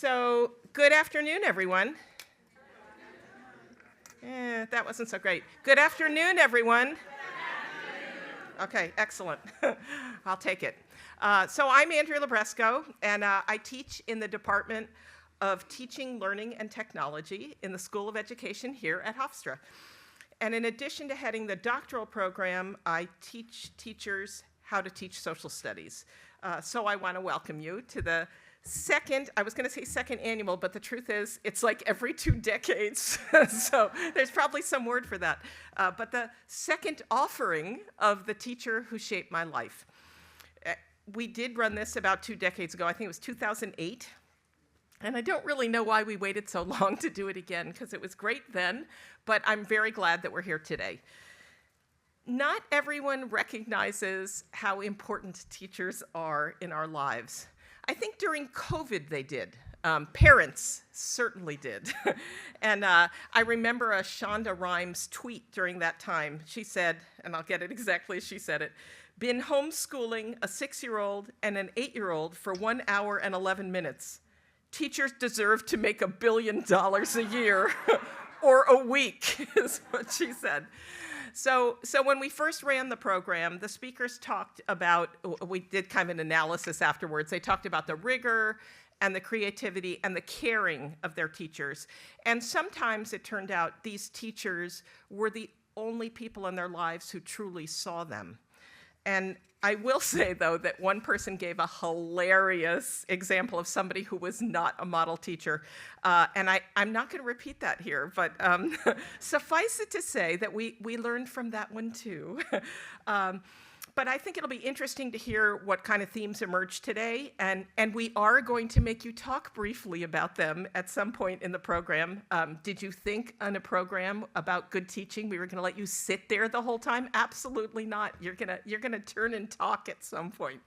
So, good afternoon, everyone. That wasn't so great. Good afternoon, everyone. Okay, excellent. I'll take it. So I'm Andrea Labresco, and I teach in the Department of Teaching, Learning, and Technology in the School of Education here at Hofstra. And in addition to heading the doctoral program, I teach teachers how to teach social studies. So I want to welcome you to the second, I was going to say second annual, but the truth is it's like every 2 decades. So there's probably some word for that. But the second offering of The Teacher Who Shaped My Life. We did run this about 2 decades ago. I think it was 2008. And I don't really know why we waited so long to do it again, because it was great then, but I'm very glad that we're here today. Not everyone recognizes how important teachers are in our lives. I think during COVID they did. Parents certainly did. And I remember a Shonda Rhimes tweet during that time. She said, and I'll get it exactly as she said it, "Been homeschooling a 6-year-old and an 8-year-old for 1 hour and 11 minutes. Teachers deserve to make $1 billion a year or a week," is what she said. So when we first ran the program, the speakers talked about, we did kind of an analysis afterwards. They talked about the rigor and the creativity and the caring of their teachers. And sometimes it turned out these teachers were the only people in their lives who truly saw them. And I will say, though, that one person gave a hilarious example of somebody who was not a model teacher. And I'm not going to repeat that here, but suffice it to say that we learned from that one, too. But I think it'll be interesting to hear what kind of themes emerge today, and we are going to make you talk briefly about them at some point in the program. Did you think on a program about good teaching we were going to let you sit there the whole time? Absolutely not. You're gonna turn and talk at some point.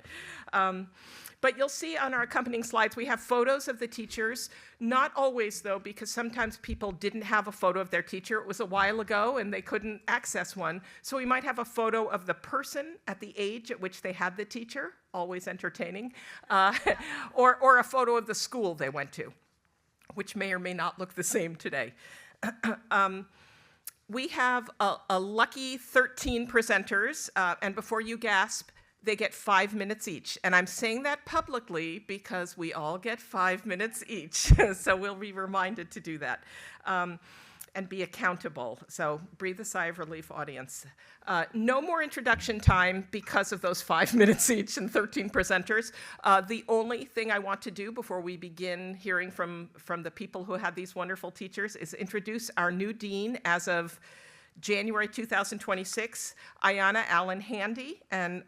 But you'll see on our accompanying slides we have photos of the teachers. Not always, though, because sometimes people didn't have a photo of their teacher. It was a while ago and they couldn't access one. So we might have a photo of the person at the age at which they had the teacher, always entertaining, or a photo of the school they went to, which may or may not look the same today. We have a lucky 13 presenters, and before you gasp, they get 5 minutes each. And I'm saying that publicly because we all get 5 minutes each. So we'll be reminded to do that and be accountable. So breathe a sigh of relief, audience. No more introduction time because of those 5 minutes each and 13 presenters. The only thing I want to do before we begin hearing from the people who had these wonderful teachers is introduce our new dean as of January 2026, Ayanna Allen Handy, and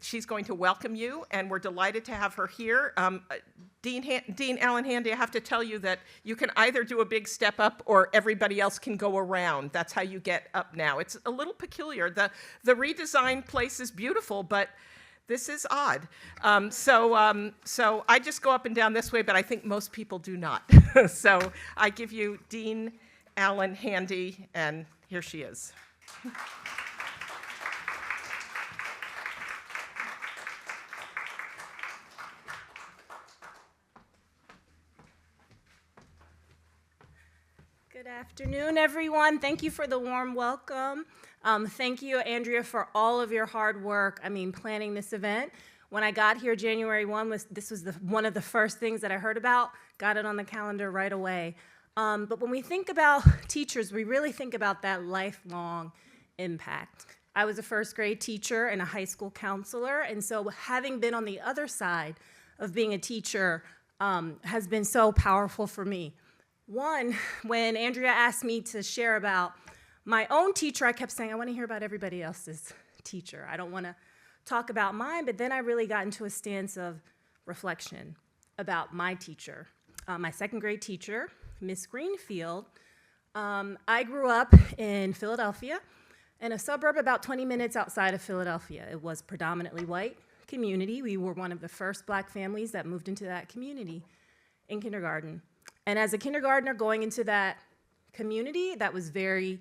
she's going to welcome you, and we're delighted to have her here. Dean Allen Handy, I have to tell you that you can either do a big step up or everybody else can go around. That's how you get up now. It's a little peculiar. The redesigned place is beautiful, but this is odd. So I just go up and down this way, but I think most people do not. So I give you Dean Allen Handy, and here she is. Good afternoon, everyone. Thank you for the warm welcome. Thank you, Andrea, for all of your hard work. Planning this event. When I got here, January 1, this was one of the first things that I heard about. Got it on the calendar right away. But when we think about teachers, we really think about that lifelong impact. I was a first grade teacher and a high school counselor, and so having been on the other side of being a teacher has been so powerful for me. One, when Andrea asked me to share about my own teacher, I kept saying, I want to hear about everybody else's teacher. I don't want to talk about mine, but then I really got into a stance of reflection about my teacher, my second grade teacher, Miss Greenfield. I grew up in Philadelphia, in a suburb about 20 minutes outside of Philadelphia. It was predominantly white community. We were one of the first black families that moved into that community in kindergarten. And as a kindergartner going into that community, that was very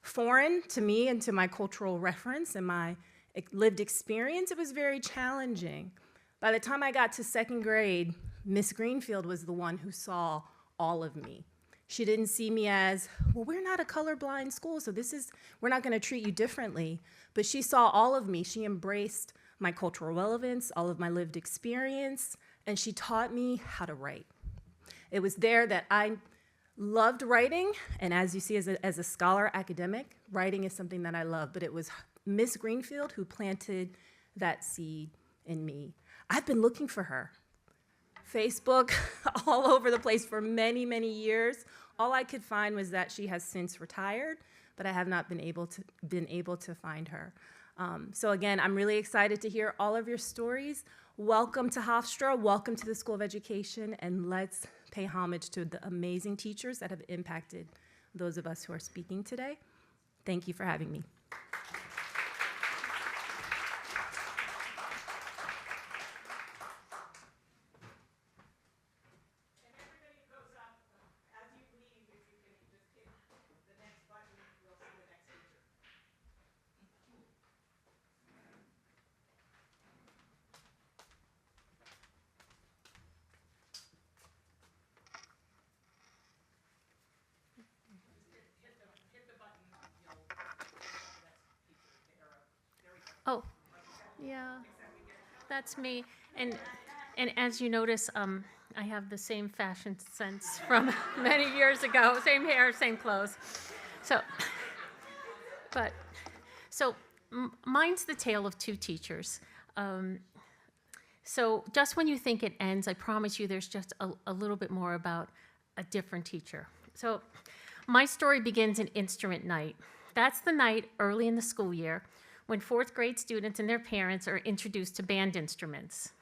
foreign to me and to my cultural reference and my lived experience. It was very challenging. By the time I got to second grade, Miss Greenfield was the one who saw all of me. She didn't see me as, well, we're not a colorblind school, so we're not gonna treat you differently. But she saw all of me. She embraced my cultural relevance, all of my lived experience, and she taught me how to write. It was there that I loved writing, and as you see, as a scholar academic, writing is something that I love, but it was Miss Greenfield who planted that seed in me. I've been looking for her. Facebook, all over the place for many, many years. All I could find was that she has since retired, but I have not been able to find her. So again, I'm really excited to hear all of your stories. Welcome to Hofstra, welcome to the School of Education, and let's pay homage to the amazing teachers that have impacted those of us who are speaking today. Thank you for having me. Oh, yeah, that's me. And as you notice, I have the same fashion sense from many years ago. Same hair, same clothes. Mine's the tale of two teachers. So just when you think it ends, I promise you there's just a little bit more about a different teacher. So my story begins in instrument night. That's the night early in the school year when fourth grade students and their parents are introduced to band instruments.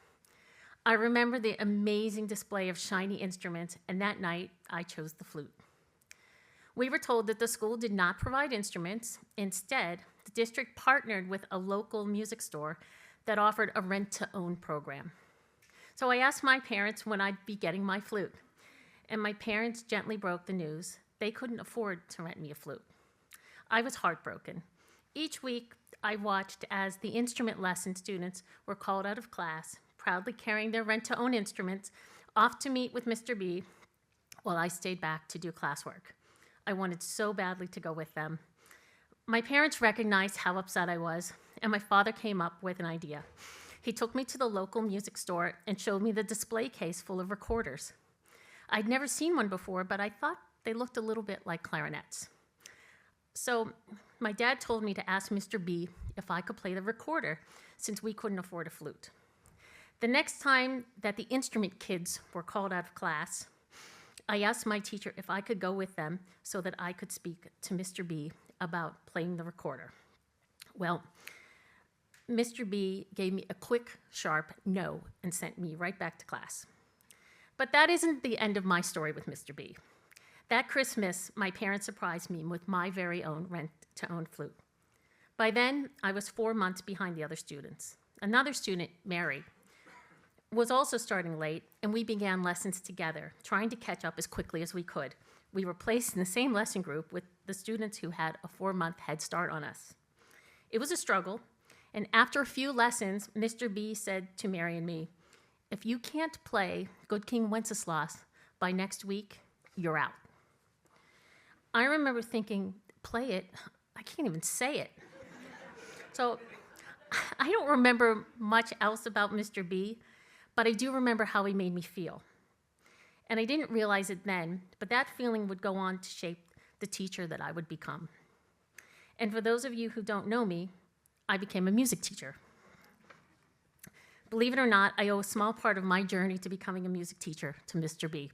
I remember the amazing display of shiny instruments, and that night I chose the flute. We were told that the school did not provide instruments. Instead, the district partnered with a local music store that offered a rent-to-own program. So I asked my parents when I'd be getting my flute, and my parents gently broke the news. They couldn't afford to rent me a flute. I was heartbroken. Each week, I watched as the instrument lesson students were called out of class, proudly carrying their rent-to-own instruments, off to meet with Mr. B, while I stayed back to do classwork. I wanted so badly to go with them. My parents recognized how upset I was, and my father came up with an idea. He took me to the local music store and showed me the display case full of recorders. I'd never seen one before, but I thought they looked a little bit like clarinets. So my dad told me to ask Mr. B if I could play the recorder, since we couldn't afford a flute. The next time that the instrument kids were called out of class, I asked my teacher if I could go with them so that I could speak to Mr. B about playing the recorder. Well, Mr. B gave me a quick, sharp no and sent me right back to class. But that isn't the end of my story with Mr. B. That Christmas, my parents surprised me with my very own rent-to-own flute. By then, I was 4 months behind the other students. Another student, Mary, was also starting late, and we began lessons together, trying to catch up as quickly as we could. We were placed in the same lesson group with the students who had a 4-month head start on us. It was a struggle, and after a few lessons, Mr. B said to Mary and me, "If you can't play Good King Wenceslas by next week, you're out." I remember thinking, play it? I can't even say it. So I don't remember much else about Mr. B, but I do remember how he made me feel. And I didn't realize it then, but that feeling would go on to shape the teacher that I would become. And for those of you who don't know me, I became a music teacher. Believe it or not, I owe a small part of my journey to becoming a music teacher to Mr. B.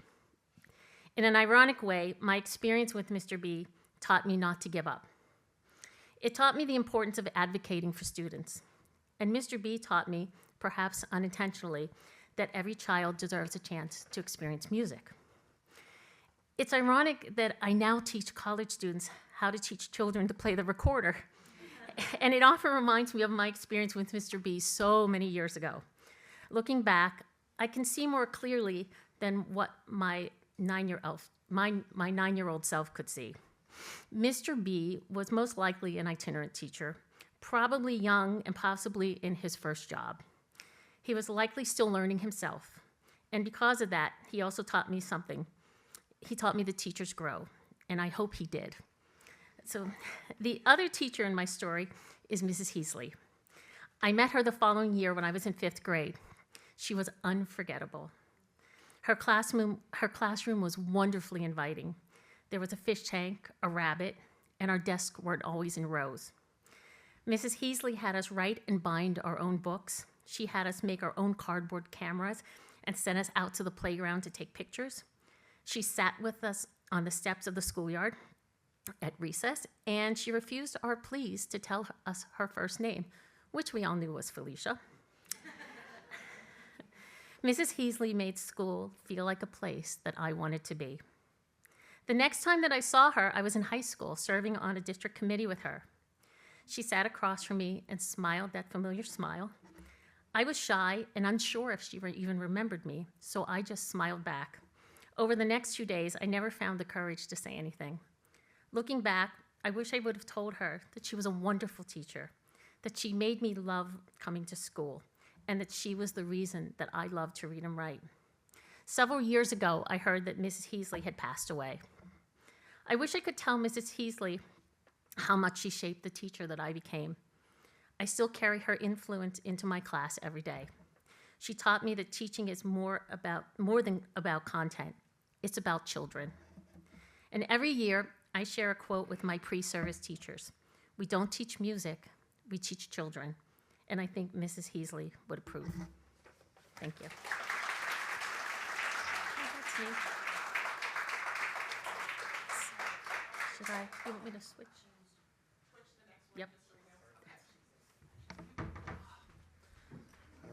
In an ironic way, my experience with Mr. B taught me not to give up. It taught me the importance of advocating for students. And Mr. B taught me, perhaps unintentionally, that every child deserves a chance to experience music. It's ironic that I now teach college students how to teach children to play the recorder. And it often reminds me of my experience with Mr. B so many years ago. Looking back, I can see more clearly than what my 9-year-old self could see. Mr. B was most likely an itinerant teacher, probably young and possibly in his first job. He was likely still learning himself, And because of that, he also taught me something. He taught me that teachers grow, and I hope he did. So the other teacher in my story is Mrs. Heasley. I met her the following year when I was in 5th grade. She was unforgettable. Her classroom was wonderfully inviting. There was a fish tank, a rabbit, and our desks weren't always in rows. Mrs. Heasley had us write and bind our own books. She had us make our own cardboard cameras and sent us out to the playground to take pictures. She sat with us on the steps of the schoolyard at recess, and she refused our pleas to tell us her first name, which we all knew was Felicia. Mrs. Heasley made school feel like a place that I wanted to be. The next time that I saw her, I was in high school, serving on a district committee with her. She sat across from me and smiled that familiar smile. I was shy and unsure if she even remembered me, so I just smiled back. Over the next 2 days, I never found the courage to say anything. Looking back, I wish I would have told her that she was a wonderful teacher, that she made me love coming to school, and that she was the reason that I loved to read and write. Several years ago, I heard that Mrs. Heasley had passed away. I wish I could tell Mrs. Heasley how much she shaped the teacher that I became. I still carry her influence into my class every day. She taught me that teaching is more than about content. It's about children. And every year, I share a quote with my pre-service teachers. We don't teach music, we teach children. And I think Mrs. Heasley would approve. Thank you. That's me. Should I, you want me to switch? Yep. All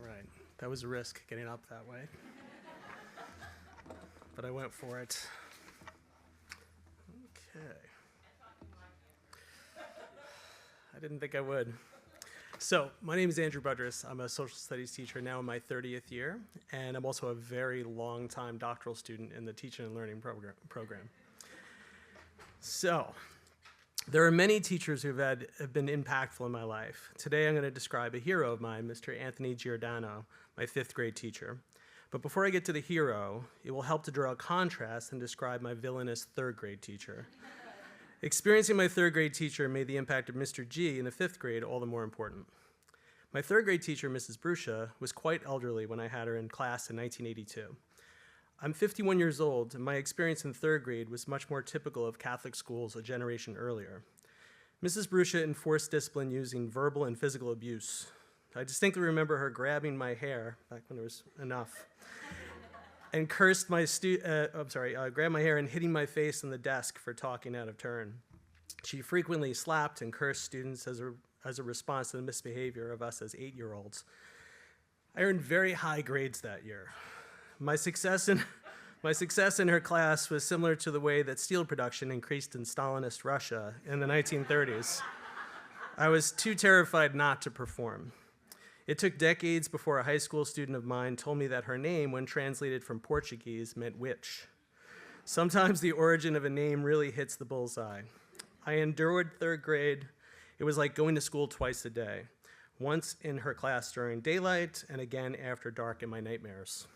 right, that was a risk getting up that way, but I went for it. Okay. I didn't think I would. So, my name is Andrew Budrus. I'm a social studies teacher now in my 30th year, and I'm also a very long-time doctoral student in the teaching and learning program. So, there are many teachers who have been impactful in my life. Today I'm going to describe a hero of mine, Mr. Anthony Giordano, my 5th grade teacher. But before I get to the hero, it will help to draw a contrast and describe my villainous 3rd grade teacher. Experiencing my 3rd grade teacher made the impact of Mr. G in the 5th grade all the more important. My 3rd grade teacher, Mrs. Bruscia, was quite elderly when I had her in class in 1982. I'm 51 years old, and my experience in 3rd grade was much more typical of Catholic schools a generation earlier. Mrs. Bruscia enforced discipline using verbal and physical abuse. I distinctly remember her grabbing my hair, back when there was enough, and grabbed my hair and hitting my face on the desk for talking out of turn. She frequently slapped and cursed students as a response to the misbehavior of us as 8-year-olds. I earned very high grades that year. My success in her class was similar to the way that steel production increased in Stalinist Russia in the 1930s. I was too terrified not to perform. It took decades before a high school student of mine told me that her name, when translated from Portuguese, meant witch. Sometimes the origin of a name really hits the bullseye. I endured 3rd grade. It was like going to school twice a day, once in her class during daylight and again after dark in my nightmares.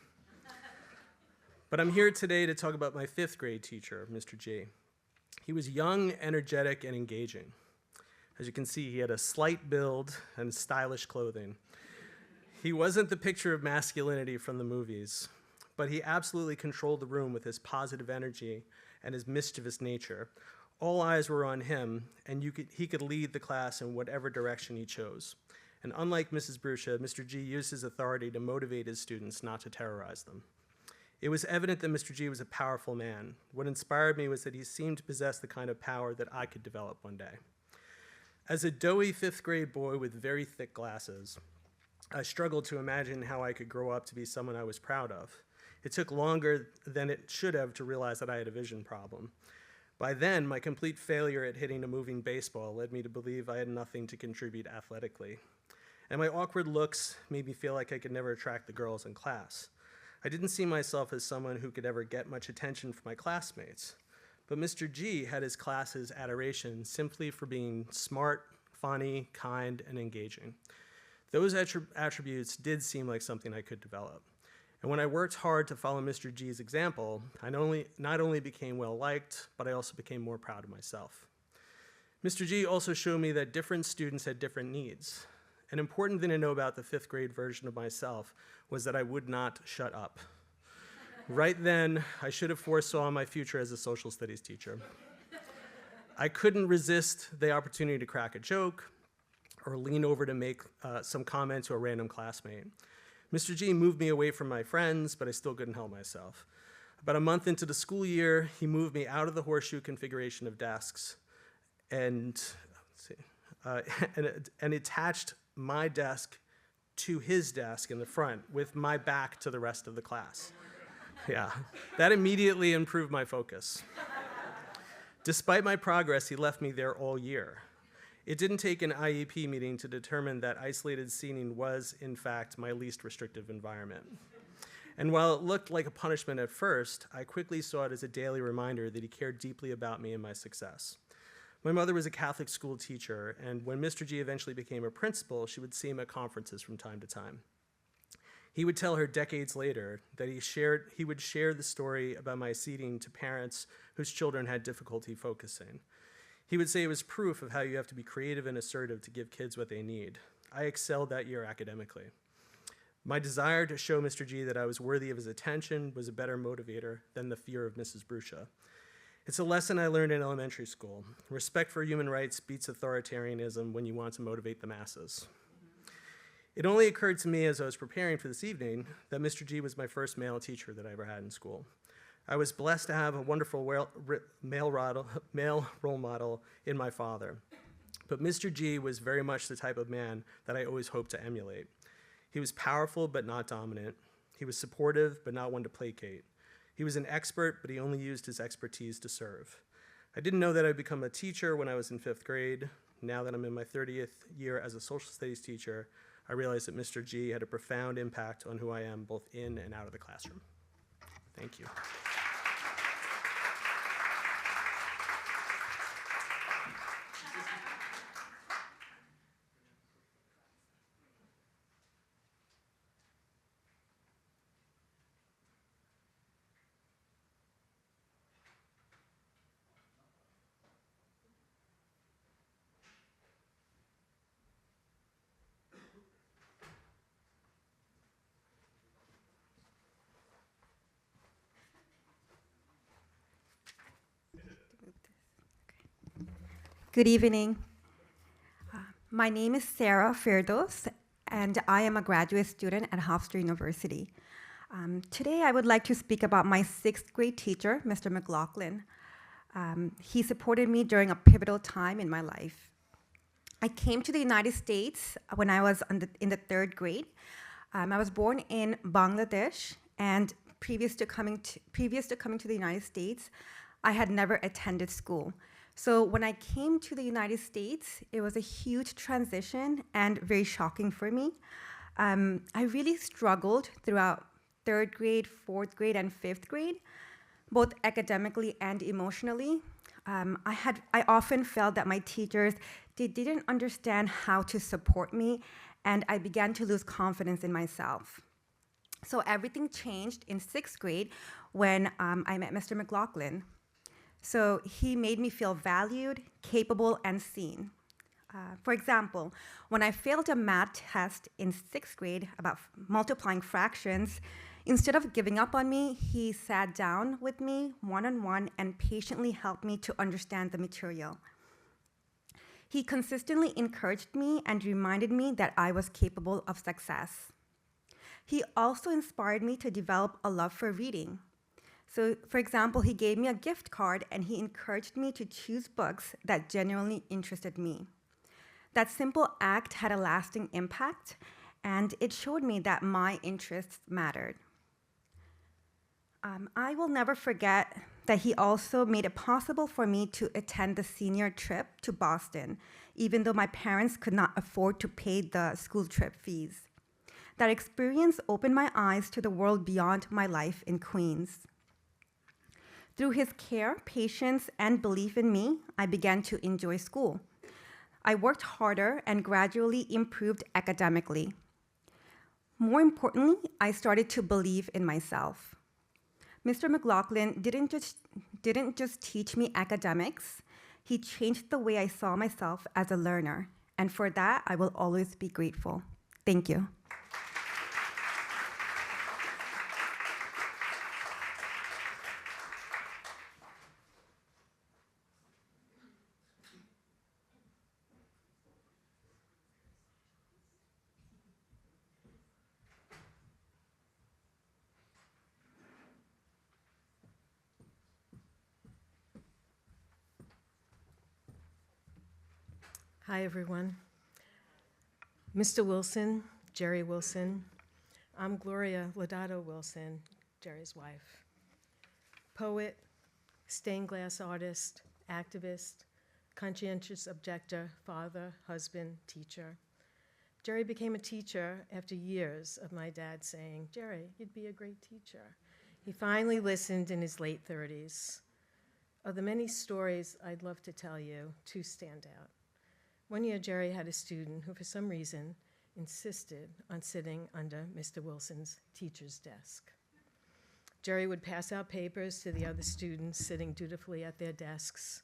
But I'm here today to talk about my 5th grade teacher, Mr. G. He was young, energetic, and engaging. As you can see, he had a slight build and stylish clothing. He wasn't the picture of masculinity from the movies, but he absolutely controlled the room with his positive energy and his mischievous nature. All eyes were on him, and he could lead the class in whatever direction he chose. And unlike Mrs. Bruscia, Mr. G used his authority to motivate his students, not to terrorize them. It was evident that Mr. G was a powerful man. What inspired me was that he seemed to possess the kind of power that I could develop one day. As a doughy 5th grade boy with very thick glasses, I struggled to imagine how I could grow up to be someone I was proud of. It took longer than it should have to realize that I had a vision problem. By then, my complete failure at hitting a moving baseball led me to believe I had nothing to contribute athletically. And my awkward looks made me feel like I could never attract the girls in class. I didn't see myself as someone who could ever get much attention from my classmates. But Mr. G had his class's adoration simply for being smart, funny, kind, and engaging. Those attributes did seem like something I could develop. And when I worked hard to follow Mr. G's example, I not only became well-liked, but I also became more proud of myself. Mr. G also showed me that different students had different needs. An important thing to know about the 5th grade version of myself was that I would not shut up. Right then, I should have foresaw my future as a social studies teacher. I couldn't resist the opportunity to crack a joke or lean over to make some comment to a random classmate. Mr. G moved me away from my friends, but I still couldn't help myself. About a month into the school year, he moved me out of the horseshoe configuration of desks and attached my desk to his desk in the front with my back to the rest of the class. Yeah, that immediately improved my focus. Despite my progress, he left me there all year. It didn't take an IEP meeting to determine that isolated seating was, in fact, my least restrictive environment. And while it looked like a punishment at first, I quickly saw it as a daily reminder that he cared deeply about me and my success. My mother was a Catholic school teacher, and when Mr. G eventually became a principal, she would see him at conferences from time to time. He would tell her decades later that he would share the story about my seating to parents whose children had difficulty focusing. He would say it was proof of how you have to be creative and assertive to give kids what they need. I excelled that year academically. My desire to show Mr. G that I was worthy of his attention was a better motivator than the fear of Mrs. Bruscia. It's a lesson I learned in elementary school. Respect for human rights beats authoritarianism when you want to motivate the masses. It only occurred to me as I was preparing for this evening that Mr. G was my first male teacher that I ever had in school. I was blessed to have a wonderful male role model in my father. But Mr. G was very much the type of man that I always hoped to emulate. He was powerful but not dominant. He was supportive but not one to placate. He was an expert, but he only used his expertise to serve. I didn't know that I'd become a teacher when I was in 5th grade. Now that I'm in my 30th year as a social studies teacher, I realized that Mr. G had a profound impact on who I am both in and out of the classroom. Thank you. Good evening. My name is Sarah Firdos, and I am a graduate student at Hofstra University. Today, I would like to speak about my 6th grade teacher, Mr. McLaughlin. He supported me during a pivotal time in my life. I came to the United States when I was in the 3rd grade. I was born in Bangladesh, and previous to coming to the United States, I had never attended school. So when I came to the United States, it was a huge transition and very shocking for me. I really struggled throughout 3rd grade, 4th grade, and 5th grade, both academically and emotionally. I often felt that my teachers, they didn't understand how to support me, and I began to lose confidence in myself. So everything changed in 6th grade when I met Mr. McLaughlin. So he made me feel valued, capable, and seen. For example, when I failed a math test in 6th grade about multiplying fractions, instead of giving up on me, he sat down with me one-on-one and patiently helped me to understand the material. He consistently encouraged me and reminded me that I was capable of success. He also inspired me to develop a love for reading. So, for example, he gave me a gift card and he encouraged me to choose books that genuinely interested me. That simple act had a lasting impact, and it showed me that my interests mattered. I will never forget that he also made it possible for me to attend the senior trip to Boston, even though my parents could not afford to pay the school trip fees. That experience opened my eyes to the world beyond my life in Queens. Through his care, patience, and belief in me, I began to enjoy school. I worked harder and gradually improved academically. More importantly, I started to believe in myself. Mr. McLaughlin didn't just teach me academics, he changed the way I saw myself as a learner, and for that, I will always be grateful. Thank you. Hi, everyone. Mr. Wilson, Jerry Wilson. I'm Gloria Lodato Wilson, Jerry's wife. Poet, stained glass artist, activist, conscientious objector, father, husband, teacher. Jerry became a teacher after years of my dad saying, "Jerry, you'd be a great teacher." He finally listened in his late 30s. Of the many stories I'd love to tell you, two stand out. One year, Jerry had a student who, for some reason, insisted on sitting under Mr. Wilson's teacher's desk. Jerry would pass out papers to the other students sitting dutifully at their desks,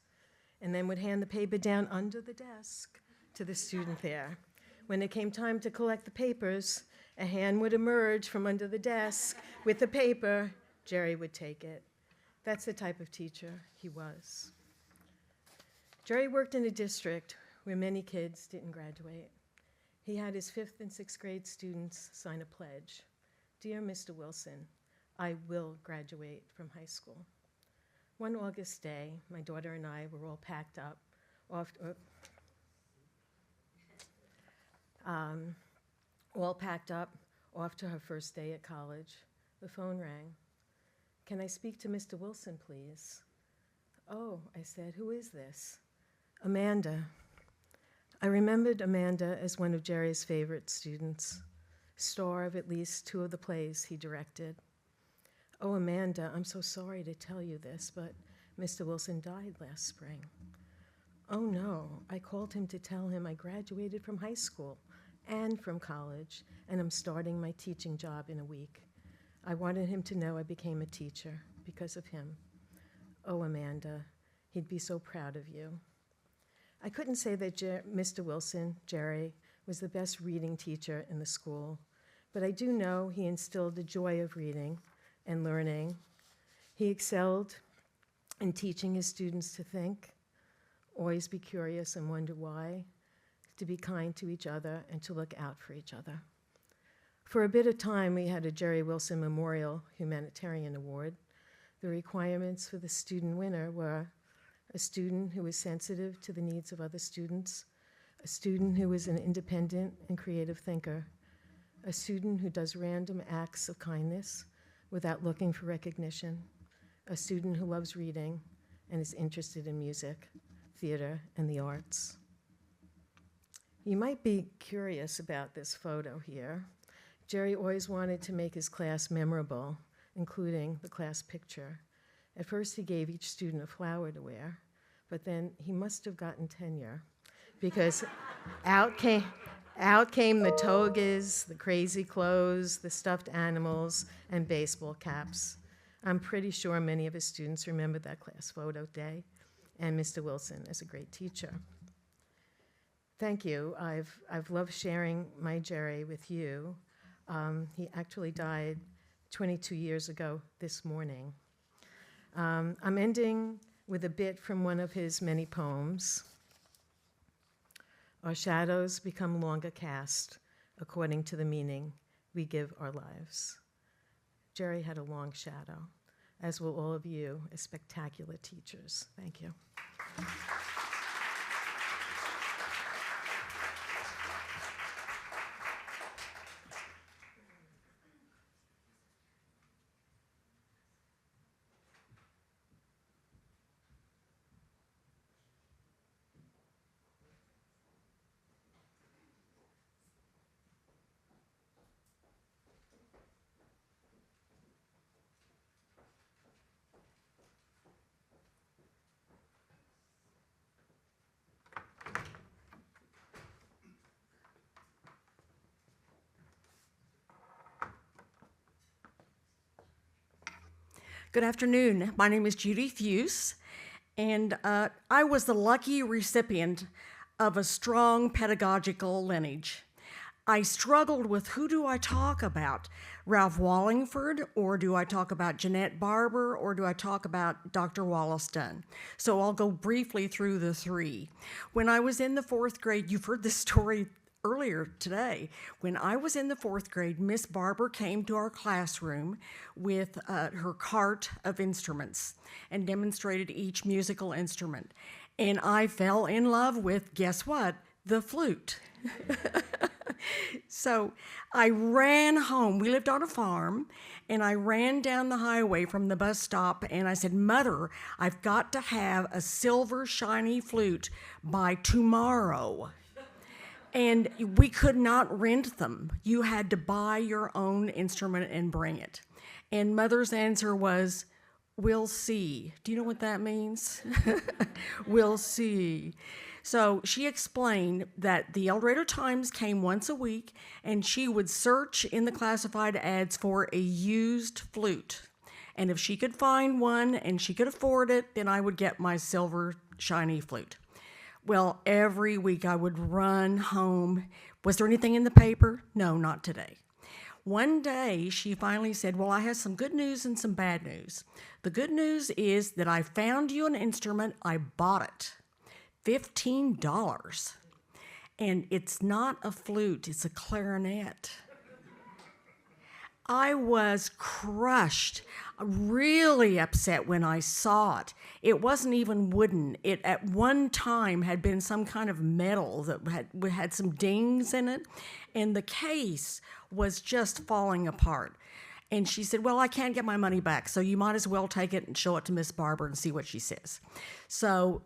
and then would hand the paper down under the desk to the student there. When it came time to collect the papers, a hand would emerge from under the desk with the paper. Jerry would take it. That's the type of teacher he was. Jerry worked in a district where many kids didn't graduate. He had his 5th and 6th grade students sign a pledge. "Dear Mr. Wilson, I will graduate from high school." One August day, my daughter and I were all packed up, off to her first day at college. The phone rang. "Can I speak to Mr. Wilson, please?" "Oh," I said, "who is this?" "Amanda." I remembered Amanda as one of Jerry's favorite students, star of at least 2 of the plays he directed. "Oh, Amanda, I'm so sorry to tell you this, but Mr. Wilson died last spring." "Oh, no." I called him to tell him I graduated from high school and from college, and I'm starting my teaching job in a week. I wanted him to know I became a teacher because of him. "Oh, Amanda, he'd be so proud of you." I couldn't say that Mr. Wilson, Jerry, was the best reading teacher in the school, but I do know he instilled the joy of reading and learning. He excelled in teaching his students to think, always be curious and wonder why, to be kind to each other, and to look out for each other. For a bit of time, we had a Jerry Wilson Memorial Humanitarian Award. The requirements for the student winner were a student who was sensitive to the needs of other students, a student who is an independent and creative thinker, a student who does random acts of kindness without looking for recognition, a student who loves reading and is interested in music, theater, and the arts. You might be curious about this photo here. Jerry always wanted to make his class memorable, including the class picture. At first, he gave each student a flower to wear, but then he must have gotten tenure because out came the togas, the crazy clothes, the stuffed animals, and baseball caps. I'm pretty sure many of his students remember that class photo day, and Mr. Wilson as a great teacher. Thank you. I've loved sharing my Jerry with you. He actually died 22 years ago this morning. I'm ending with a bit from one of his many poems. Our shadows become longer cast according to the meaning we give our lives. Jerry had a long shadow, as will all of you as spectacular teachers. Thank you. Good afternoon. My name is Judy Fuse, and I was the lucky recipient of a strong pedagogical lineage. I struggled with who do I talk about, Ralph Wallingford, or do I talk about Jeanette Barber, or do I talk about Dr. Wallace Dunn? So I'll go briefly through the three. When I was in the fourth grade, you've heard this story earlier today. When I was in the fourth grade, Miss Barber came to our classroom with her cart of instruments and demonstrated each musical instrument. And I fell in love with, guess what? The flute. So I ran home. We lived on a farm, and I ran down the highway from the bus stop, and I said, Mother, I've got to have a silver shiny flute by tomorrow. And we could not rent them. You had to buy your own instrument and bring it. And Mother's answer was, we'll see. Do you know what that means? We'll see. So she explained that the El Dorado Times came once a week, and she would search in the classified ads for a used flute. And if she could find one and she could afford it, then I would get my silver shiny flute. Well, every week I would run home. Was there anything in the paper? No, not today. One day she finally said, well, I have some good news and some bad news. The good news is that I found you an instrument. I bought it. $15. And it's not a flute, it's a clarinet. I was crushed, really upset when I saw it. It wasn't even wooden. It at one time had been some kind of metal that had some dings in it, and the case was just falling apart. And she said, well, I can't get my money back, so you might as well take it and show it to Miss Barber and see what she says. So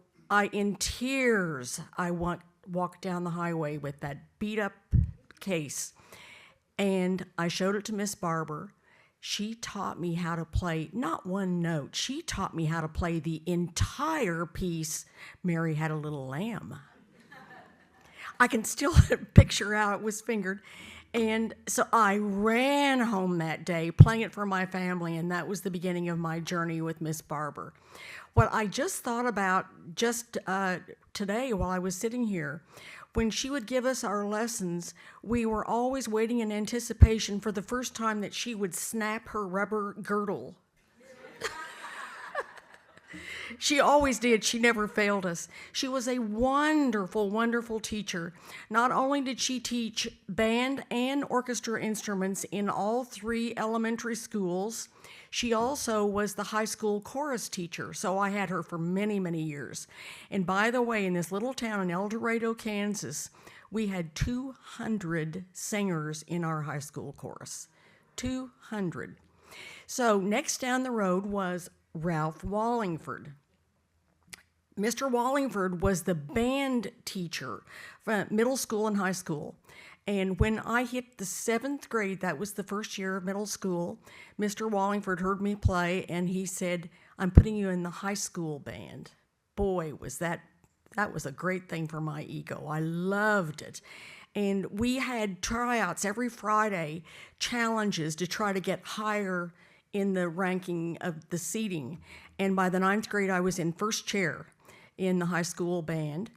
in tears, I walked down the highway with that beat-up case, and I showed it to Miss Barber. She taught me how to play, not one note, she taught me how to play the entire piece, Mary Had a Little Lamb. I can still picture how it was fingered. And so I ran home that day playing it for my family, and that was the beginning of my journey with Miss Barber. What I just thought about today while I was sitting here, when she would give us our lessons, we were always waiting in anticipation for the first time that she would snap her rubber girdle. She always did. She never failed us. She was a wonderful, wonderful teacher. Not only did she teach band and orchestra instruments in all three elementary schools, she also was the high school chorus teacher, so I had her for many, many years. And by the way, in this little town in El Dorado, Kansas, we had 200 singers in our high school chorus. 200. So next down the road was Ralph Wallingford. Mr. Wallingford was the band teacher for middle school and high school. And when I hit the 7th grade, that was the first year of middle school, Mr. Wallingford heard me play, and he said, I'm putting you in the high school band. Boy, that was a great thing for my ego. I loved it. And we had tryouts every Friday, challenges to try to get higher in the ranking of the seating. And by the 9th grade, I was in first chair in the high school band.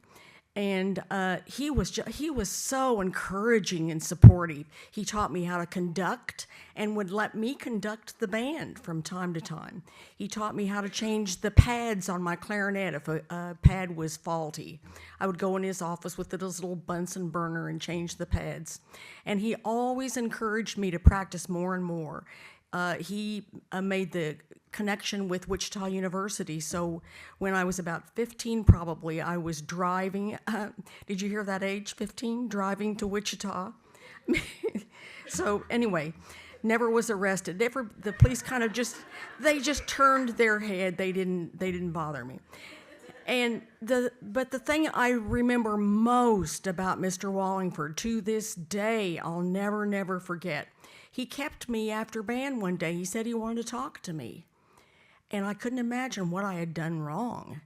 And he was so encouraging and supportive. He taught me how to conduct and would let me conduct the band from time to time. He taught me how to change the pads on my clarinet if a pad was faulty. I would go in his office with this little Bunsen burner and change the pads. And he always encouraged me to practice more and more. He made the connection with Wichita University. So when I was about 15 probably, I was driving, did you hear that age, 15? Driving to Wichita. So anyway, never was arrested. The police kind of they just turned their head. They didn't bother me. And but the thing I remember most about Mr. Wallingford to this day, I'll never forget. He kept me after band one day. He said he wanted to talk to me. And I couldn't imagine what I had done wrong.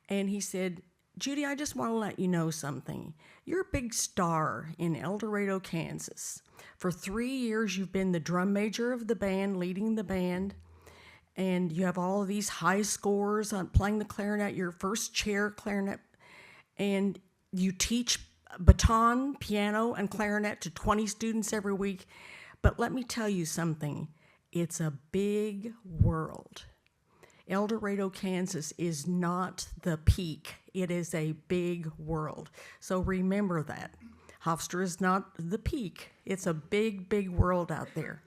And he said, Judy, I just want to let you know something. You're a big star in El Dorado, Kansas. For 3 years, you've been the drum major of the band, leading the band. and you have all of these high scores on playing the clarinet, your first chair clarinet, and you teach baton, piano, and clarinet to 20 students every week. But let me tell you something, it's a big world. El Dorado, Kansas is not the peak. It is a big world. So remember that. Hofstra is not the peak. It's a big, big world out there.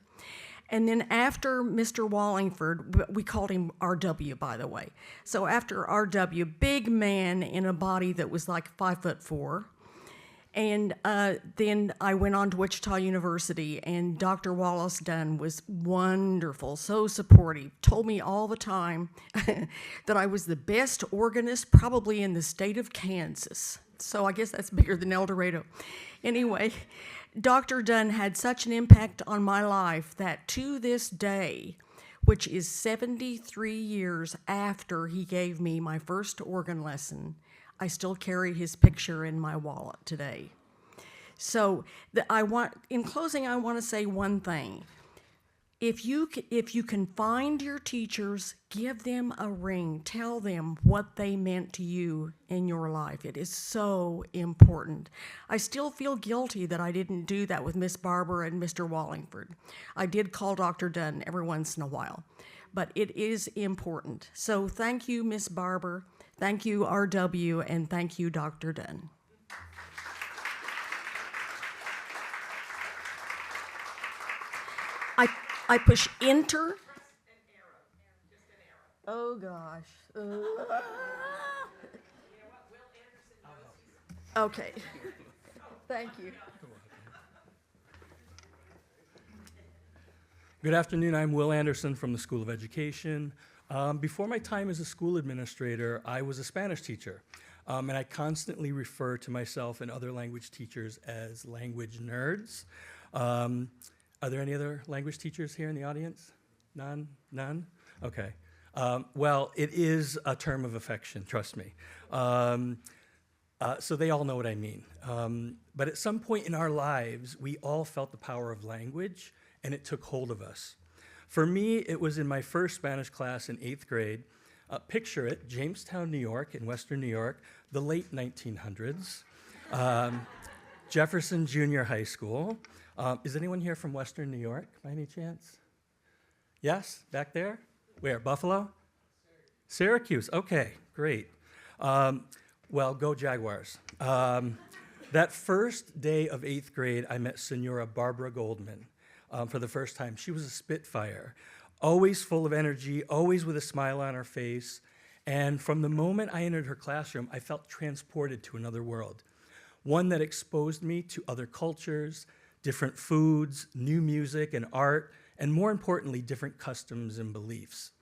And then after Mr. Wallingford, we called him RW, by the way. So after RW, big man in a body that was like 5'4". And then I went on to Wichita University, and Dr. Wallace Dunn was wonderful, so supportive, told me all the time that I was the best organist probably in the state of Kansas. So I guess that's bigger than El Dorado. Anyway, Dr. Dunn had such an impact on my life that to this day, which is 73 years after he gave me my first organ lesson, I still carry his picture in my wallet today. So in closing, I want to say one thing. If you can find your teachers, give them a ring. Tell them what they meant to you in your life. It is so important. I still feel guilty that I didn't do that with Miss Barber and Mr. Wallingford. I did call Dr. Dunn every once in a while, but it is important. So thank you, Miss Barber. Thank you, RW, and thank you, Dr. Dunn. I push enter. Oh gosh. Okay. Thank you. Good afternoon. I'm Will Anderson from the School of Education. Before my time as a school administrator, I was a Spanish teacher, and I constantly refer to myself and other language teachers as language nerds. Are there any other language teachers here in the audience? None? None? Okay. Well, it is a term of affection, trust me. So they all know what I mean. But at some point in our lives, we all felt the power of language, and it took hold of us. For me, it was in my first Spanish class in 8th grade. Picture it, Jamestown, New York, in Western New York, the late 1900s. Jefferson Junior High School. Is anyone here from Western New York, by any chance? Yes, back there? Where, Buffalo? Syracuse, okay, great. Well, go Jaguars. That first day of 8th grade, I met Senora Barbara Goldman for the first time. She was a spitfire, always full of energy, always with a smile on her face. And from the moment I entered her classroom, I felt transported to another world, one that exposed me to other cultures, different foods, new music and art, and more importantly, different customs and beliefs.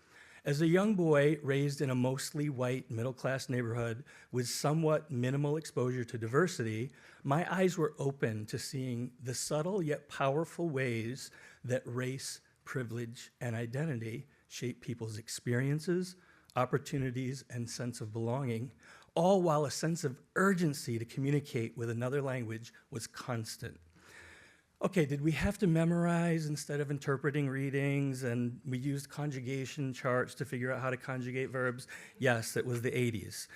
As a young boy raised in a mostly white middle-class neighborhood with somewhat minimal exposure to diversity, my eyes were open to seeing the subtle yet powerful ways that race, privilege, and identity shape people's experiences, opportunities, and sense of belonging, all while a sense of urgency to communicate with another language was constant. Okay, did we have to memorize instead of interpreting readings, and we used conjugation charts to figure out how to conjugate verbs? Yes, it was the 80s.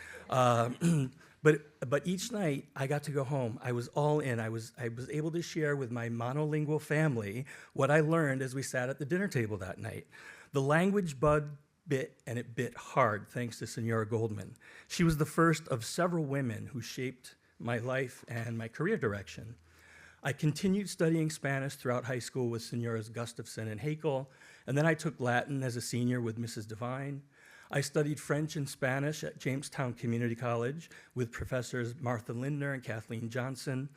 But each night I got to go home. I was all in. I was able to share with my monolingual family what I learned as we sat at the dinner table that night. The language bug bit, and it bit hard, thanks to Senora Goldman. She was the first of several women who shaped my life and my career direction. I continued studying Spanish throughout high school with Senoras Gustafson and Hakel, and then I took Latin as a senior with Mrs. Devine. I studied French and Spanish at Jamestown Community College with professors Martha Lindner and Kathleen Johnson,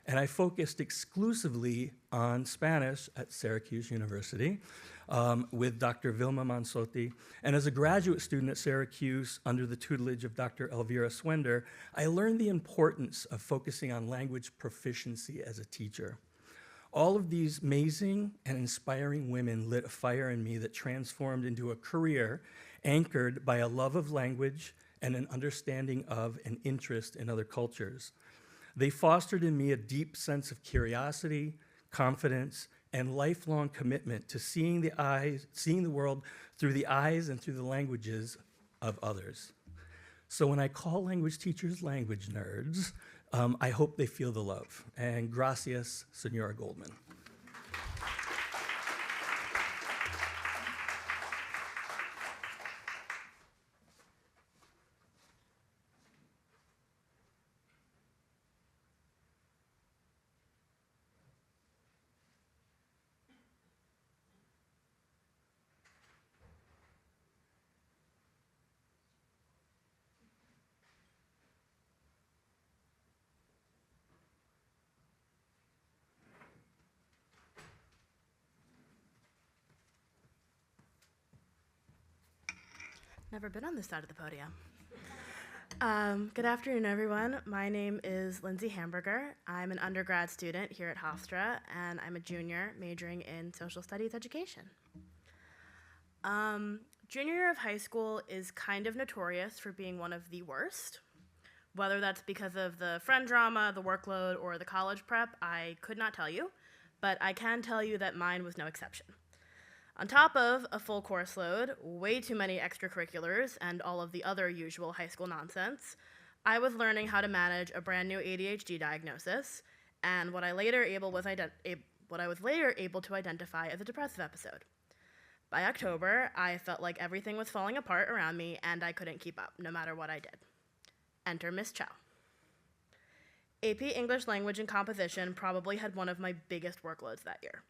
and I focused exclusively on Spanish at Syracuse University with Dr. Vilma Mansotti. And as a graduate student at Syracuse, under the tutelage of Dr. Elvira Swender, I learned the importance of focusing on language proficiency as a teacher. All of these amazing and inspiring women lit a fire in me that transformed into a career anchored by a love of language and an understanding of and interest in other cultures. They fostered in me a deep sense of curiosity, confidence, and lifelong commitment to seeing the world through the eyes and through the languages of others. So when I call language teachers language nerds, I hope they feel the love. And gracias, Senora Goldman. Never been on this side of the podium. Good afternoon, everyone. My name is Lindsay Hamburger. I'm an undergrad student here at Hofstra, and I'm a junior majoring in social studies education. Junior year of high school is kind of notorious for being one of the worst. Whether that's because of the friend drama, the workload, or the college prep, I could not tell you, but I can tell you that mine was no exception. On top of a full course load, way too many extracurriculars, and all of the other usual high school nonsense, I was learning how to manage a brand new ADHD diagnosis and what I was later able to identify as a depressive episode. By October, I felt like everything was falling apart around me and I couldn't keep up, no matter what I did. Enter Miss Chow. AP English Language and Composition probably had one of my biggest workloads that year.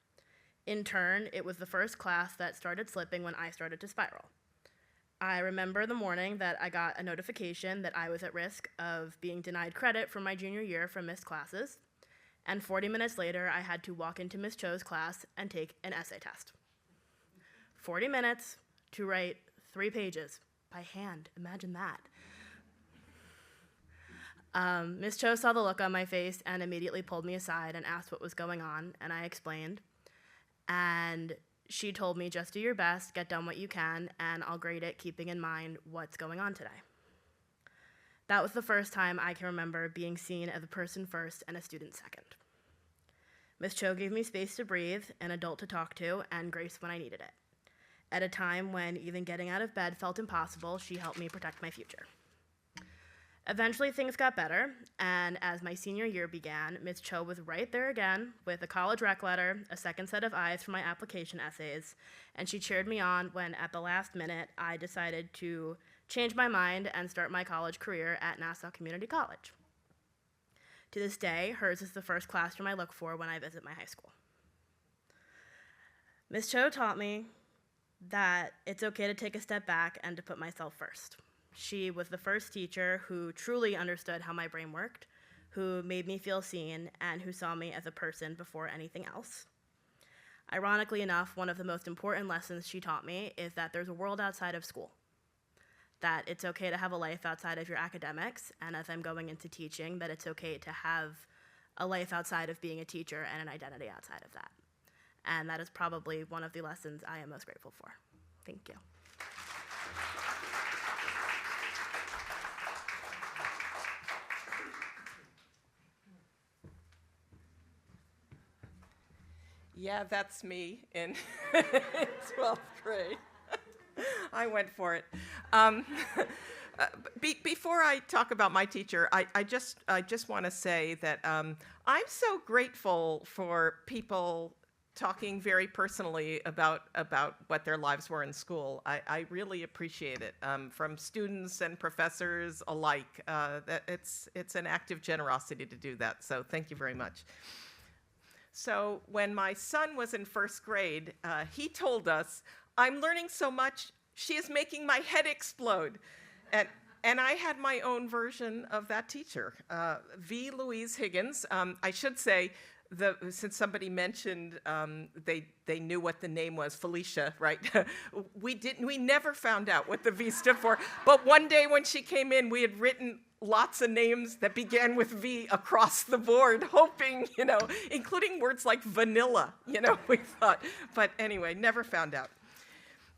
In turn, it was the first class that started slipping when I started to spiral. I remember the morning that I got a notification that I was at risk of being denied credit for my junior year from missed classes, and 40 minutes later, I had to walk into Miss Cho's class and take an essay test. 40 minutes to write 3 pages by hand. Imagine that. Miss Cho saw the look on my face and immediately pulled me aside and asked what was going on, and I explained. And she told me, just do your best, get done what you can, and I'll grade it keeping in mind what's going on today. That was the first time I can remember being seen as a person first and a student second. Miss Cho gave me space to breathe, an adult to talk to, and grace when I needed it. At a time when even getting out of bed felt impossible, she helped me protect my future. Eventually, things got better, and as my senior year began, Ms. Cho was right there again with a college rec letter, a second set of eyes for my application essays, and she cheered me on when, at the last minute, I decided to change my mind and start my college career at Nassau Community College. To this day, hers is the first classroom I look for when I visit my high school. Ms. Cho taught me that it's okay to take a step back and to put myself first. She was the first teacher who truly understood how my brain worked, who made me feel seen, and who saw me as a person before anything else. Ironically enough, one of the most important lessons she taught me is that there's a world outside of school, that it's okay to have a life outside of your academics, and as I'm going into teaching, that it's okay to have a life outside of being a teacher and an identity outside of that. And that is probably one of the lessons I am most grateful for. Thank you. Yeah, that's me in 12th grade. I went for it. Before I talk about my teacher, I just want to say that I'm so grateful for people talking very personally about what their lives were in school. I really appreciate it from students and professors alike. That it's an act of generosity to do that. So thank you very much. So when my son was in 1st grade, he told us, "I'm learning so much, she is making my head explode." And I had my own version of that teacher, V. Louise Higgins. I should say, since somebody mentioned they knew what the name was, Felicia, right? We never found out what the V stood for. But one day when she came in, we had written lots of names that began with V across the board, hoping, including words like vanilla, we thought. But anyway, never found out.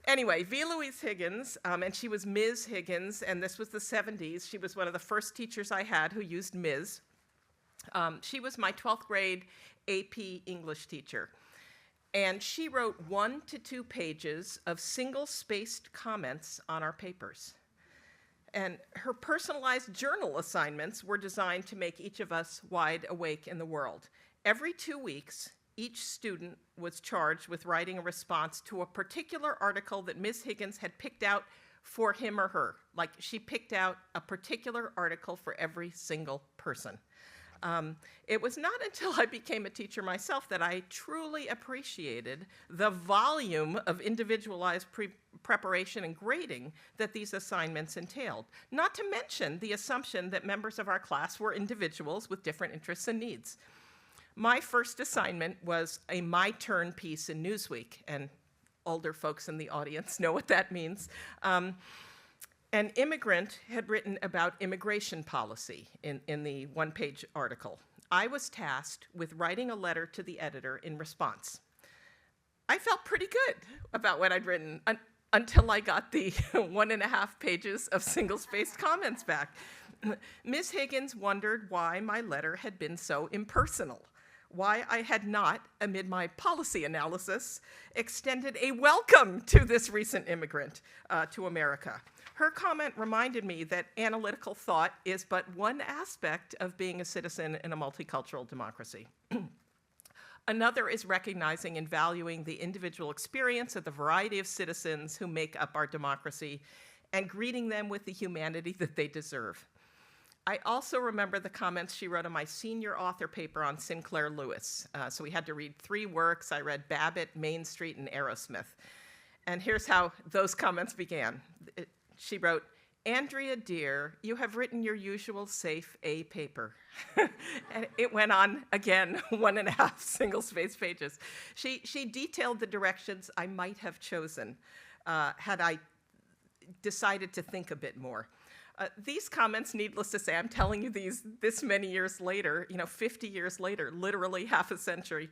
Anyway, V. Louise Higgins, and she was Ms. Higgins, and this was the 70s. She was one of the first teachers I had who used Ms. She was my 12th grade AP English teacher. And she wrote 1 to 2 pages of single-spaced comments on our papers. And her personalized journal assignments were designed to make each of us wide awake in the world. Every 2 weeks, each student was charged with writing a response to a particular article that Ms. Higgins had picked out for him or her. Like, she picked out a particular article for every single person. It was not until I became a teacher myself that I truly appreciated the volume of individualized preparation and grading that these assignments entailed, not to mention the assumption that members of our class were individuals with different interests and needs. My first assignment was a My Turn piece in Newsweek, and older folks in the audience know what that means. An immigrant had written about immigration policy in the one-page article. I was tasked with writing a letter to the editor in response. I felt pretty good about what I'd written until I got the 1.5 pages of single-spaced comments back. Ms. Higgins wondered why my letter had been so impersonal, why I had not, amid my policy analysis, extended a welcome to this recent immigrant to America. Her comment reminded me that analytical thought is but one aspect of being a citizen in a multicultural democracy. Another is recognizing and valuing the individual experience of the variety of citizens who make up our democracy and greeting them with the humanity that they deserve. I also remember the comments she wrote on my senior author paper on Sinclair Lewis. So we had to read 3 works. I read Babbitt, Main Street, and Aerosmith. And here's how those comments began. She wrote, "Andrea, dear, you have written your usual safe A paper." And it went on again, 1.5 single-spaced pages. She detailed the directions I might have chosen had I decided to think a bit more. These comments, needless to say, I'm telling you these this many years later, 50 years later, literally half a century,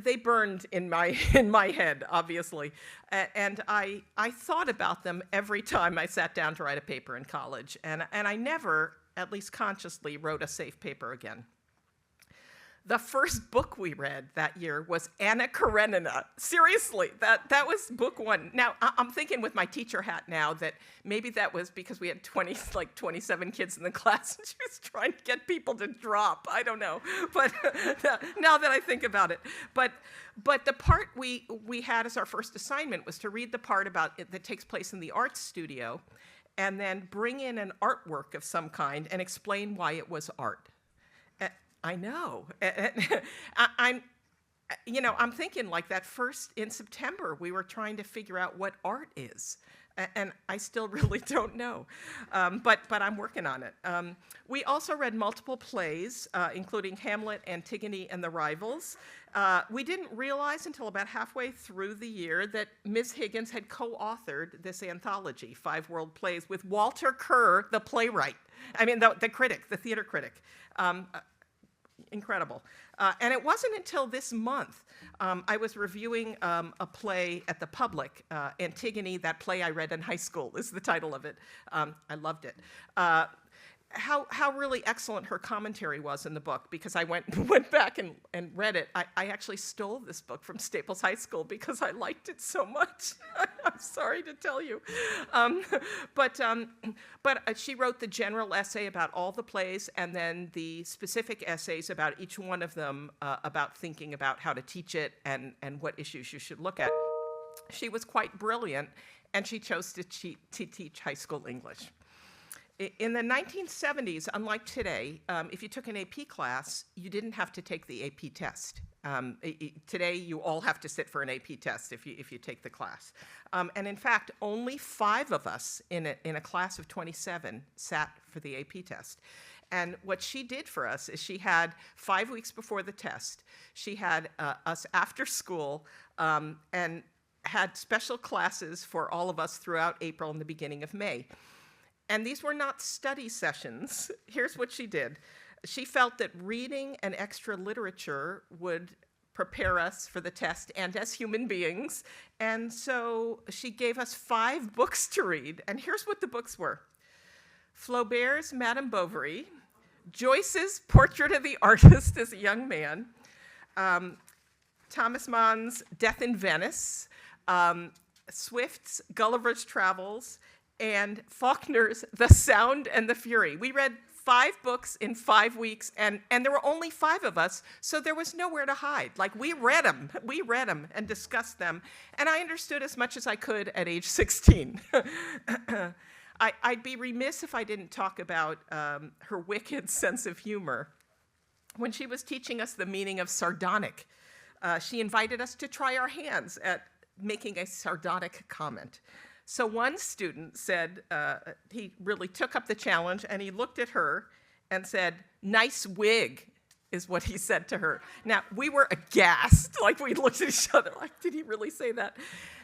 they burned in my head, obviously, and I thought about them every time I sat down to write a paper in college, and I never, at least consciously, wrote a safe paper again. The first book we read that year was Anna Karenina. Seriously, that was book 1. Now, I'm thinking with my teacher hat now that maybe that was because we had 27 kids in the class and she was trying to get people to drop. I don't know, but now that I think about it. But the part we had as our first assignment was to read the part about it that takes place in the art studio and then bring in an artwork of some kind and explain why it was art. I know. I'm thinking like that first in September, we were trying to figure out what art is. And I still really don't know, but I'm working on it. We also read multiple plays, including Hamlet, Antigone, and The Rivals. We didn't realize until about halfway through the year that Ms. Higgins had co-authored this anthology, 5 World Plays, with Walter Kerr, the playwright. I mean, the critic, the theater critic. Incredible. And it wasn't until this month I was reviewing a play at the Public, Antigone, that play I read in high school is the title of it. I loved it. How really excellent her commentary was in the book, because I went back and read it. I actually stole this book from Staples High School because I liked it so much. I'm sorry to tell you. But she wrote the general essay about all the plays and then the specific essays about each one of them, about thinking about how to teach it and what issues you should look at. She was quite brilliant, and she chose to teach high school English. In the 1970s, unlike today, if you took an AP class, you didn't have to take the AP test. Today, you all have to sit for an AP test if you take the class. And in fact, only 5 of us in a class of 27 sat for the AP test. And what she did for us is she had 5 weeks before the test, she had us after school and had special classes for all of us throughout April and the beginning of May. And these were not study sessions. Here's what she did. She felt that reading and extra literature would prepare us for the test and as human beings. And so she gave us 5 books to read. And here's what the books were: Flaubert's Madame Bovary, Joyce's Portrait of the Artist as a Young Man, Thomas Mann's Death in Venice, Swift's Gulliver's Travels, and Faulkner's The Sound and the Fury. We read 5 books in 5 weeks, and there were only 5 of us, so there was nowhere to hide. Like, we read them and discussed them, and I understood as much as I could at age 16. I'd be remiss if I didn't talk about her wicked sense of humor. When she was teaching us the meaning of sardonic, she invited us to try our hands at making a sardonic comment. So one student said, he really took up the challenge, and he looked at her and said, "Nice wig," is what he said to her. Now, we were aghast, like we looked at each other, like, did he really say that?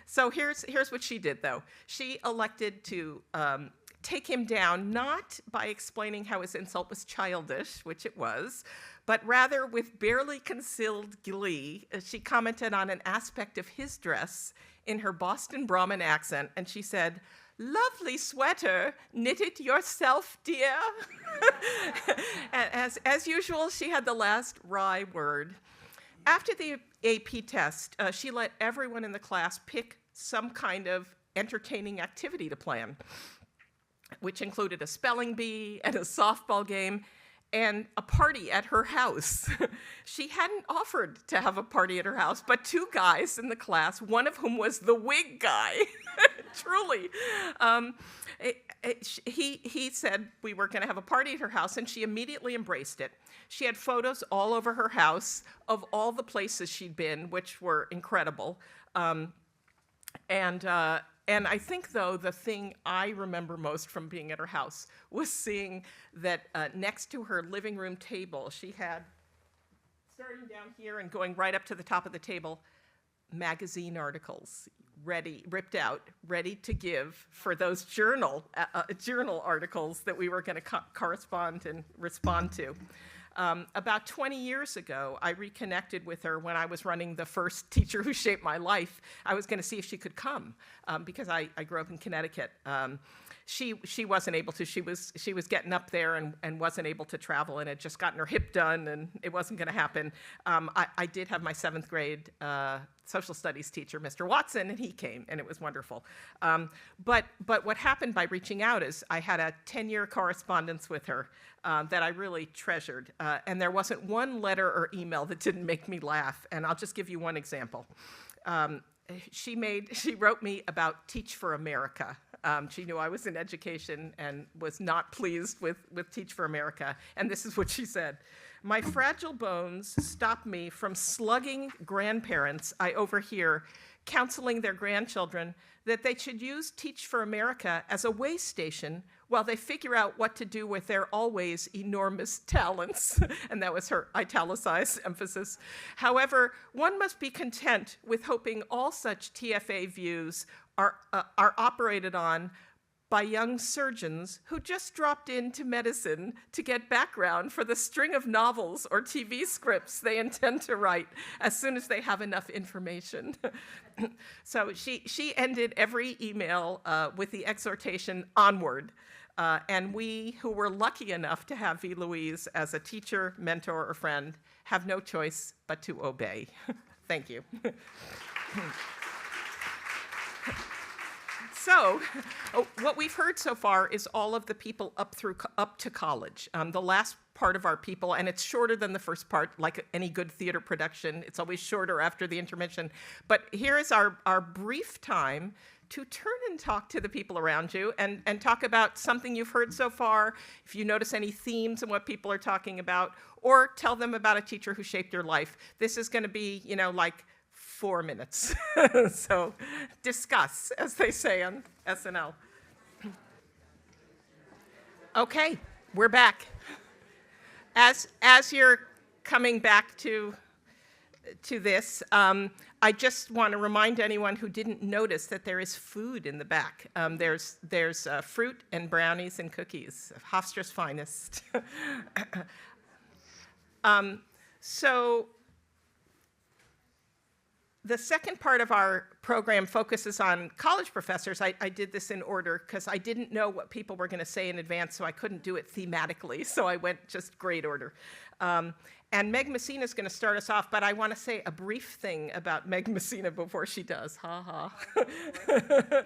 So here's what she did, though. She elected to take him down, not by explaining how his insult was childish, which it was, but rather with barely concealed glee, she commented on an aspect of his dress in her Boston Brahmin accent, and she said, "Lovely sweater, knit it yourself, dear." As usual, she had the last wry word. After the AP test, she let everyone in the class pick some kind of entertaining activity to plan, which included a spelling bee and a softball game and a party at her house. She hadn't offered to have a party at her house, but 2 guys in the class, one of whom was the wig guy, truly. He said we were going to have a party at her house, and she immediately embraced it. She had photos all over her house of all the places she'd been, which were incredible. And I think, though, the thing I remember most from being at her house was seeing that next to her living room table, she had, starting down here and going right up to the top of the table, magazine articles ripped out, ready to give for those journal articles that we were going to correspond and respond to. About 20 years ago, I reconnected with her when I was running the first Teacher Who Shaped My Life. I was going to see if she could come because I grew up in Connecticut. She wasn't able to. She was getting up there and wasn't able to travel, and had just gotten her hip done, and it wasn't going to happen. I did have my 7th grade social studies teacher, Mr. Watson, and he came, and it was wonderful. But what happened by reaching out is I had a 10-year correspondence with her that I really treasured, and there wasn't one letter or email that didn't make me laugh, and I'll just give you one example. She wrote me about Teach for America. She knew I was in education and was not pleased with Teach for America, and this is what she said. "My fragile bones stop me from slugging grandparents I overhear counseling their grandchildren that they should use Teach for America as a way station while they figure out what to do with their always enormous talents." And that was her italicized emphasis. "However, one must be content with hoping all such TFA views are operated on by young surgeons who just dropped into medicine to get background for the string of novels or TV scripts they intend to write as soon as they have enough information." So she ended every email with the exhortation, "Onward." And we, who were lucky enough to have V. Louise as a teacher, mentor, or friend, have no choice but to obey. Thank you. So, what we've heard so far is all of the people up to college. The last part of our people, and it's shorter than the first part, like any good theater production. It's always shorter after the intermission. But here is our brief time to turn and talk to the people around you and talk about something you've heard so far, if you notice any themes in what people are talking about, or tell them about a teacher who shaped your life. This is going to be, like 4 minutes. So discuss, as they say on SNL. Okay, we're back. As you're coming back to this, I just want to remind anyone who didn't notice that there is food in the back. There's fruit and brownies and cookies, Hofstra's finest. So The second part of our program focuses on college professors. I did this in order because I didn't know what people were going to say in advance, so I couldn't do it thematically, so I went just grade order. And Meg Messina is going to start us off, but I want to say a brief thing about Meg Messina before she does. Ha ha.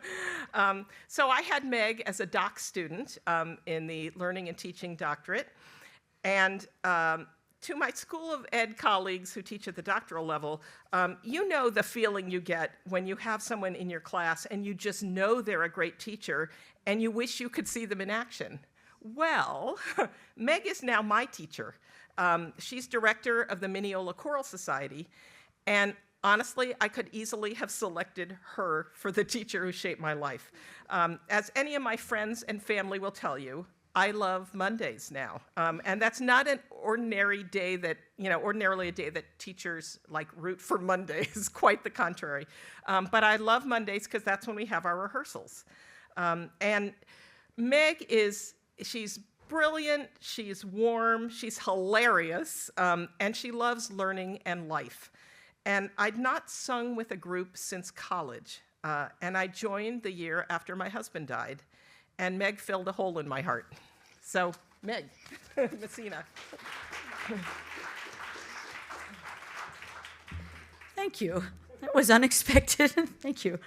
So I had Meg as a doc student in the Learning and Teaching doctorate, and to my School of Ed colleagues who teach at the doctoral level, you know the feeling you get when you have someone in your class and you just know they're a great teacher and you wish you could see them in action. Well, Meg is now my teacher. She's director of the Mineola Choral Society, and honestly, I could easily have selected her for the teacher who shaped my life. As any of my friends and family will tell you, I love Mondays now, and that's not an ordinary day that, ordinarily a day that teachers like root for Mondays, quite the contrary. But I love Mondays because that's when we have our rehearsals. And Meg she's brilliant, she's warm, she's hilarious, and she loves learning and life. And I'd not sung with a group since college, and I joined the year after my husband died. And Meg filled a hole in my heart. So, Meg Messina. Thank you. That was unexpected. Thank you.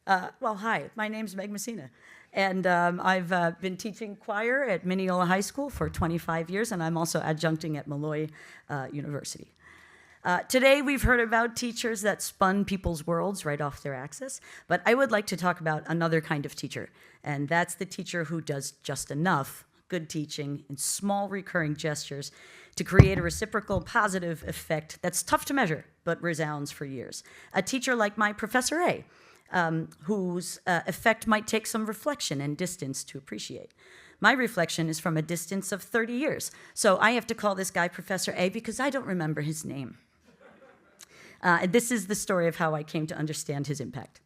Well, hi. My name's Meg Messina. And I've been teaching choir at Mineola High School for 25 years, and I'm also adjuncting at Malloy University. Today, we've heard about teachers that spun people's worlds right off their axis, but I would like to talk about another kind of teacher, and that's the teacher who does just enough good teaching in small recurring gestures to create a reciprocal positive effect that's tough to measure, but resounds for years. A teacher like my Professor A, whose effect might take some reflection and distance to appreciate. My reflection is from a distance of 30 years, so I have to call this guy Professor A because I don't remember his name. And this is the story of how I came to understand his impact.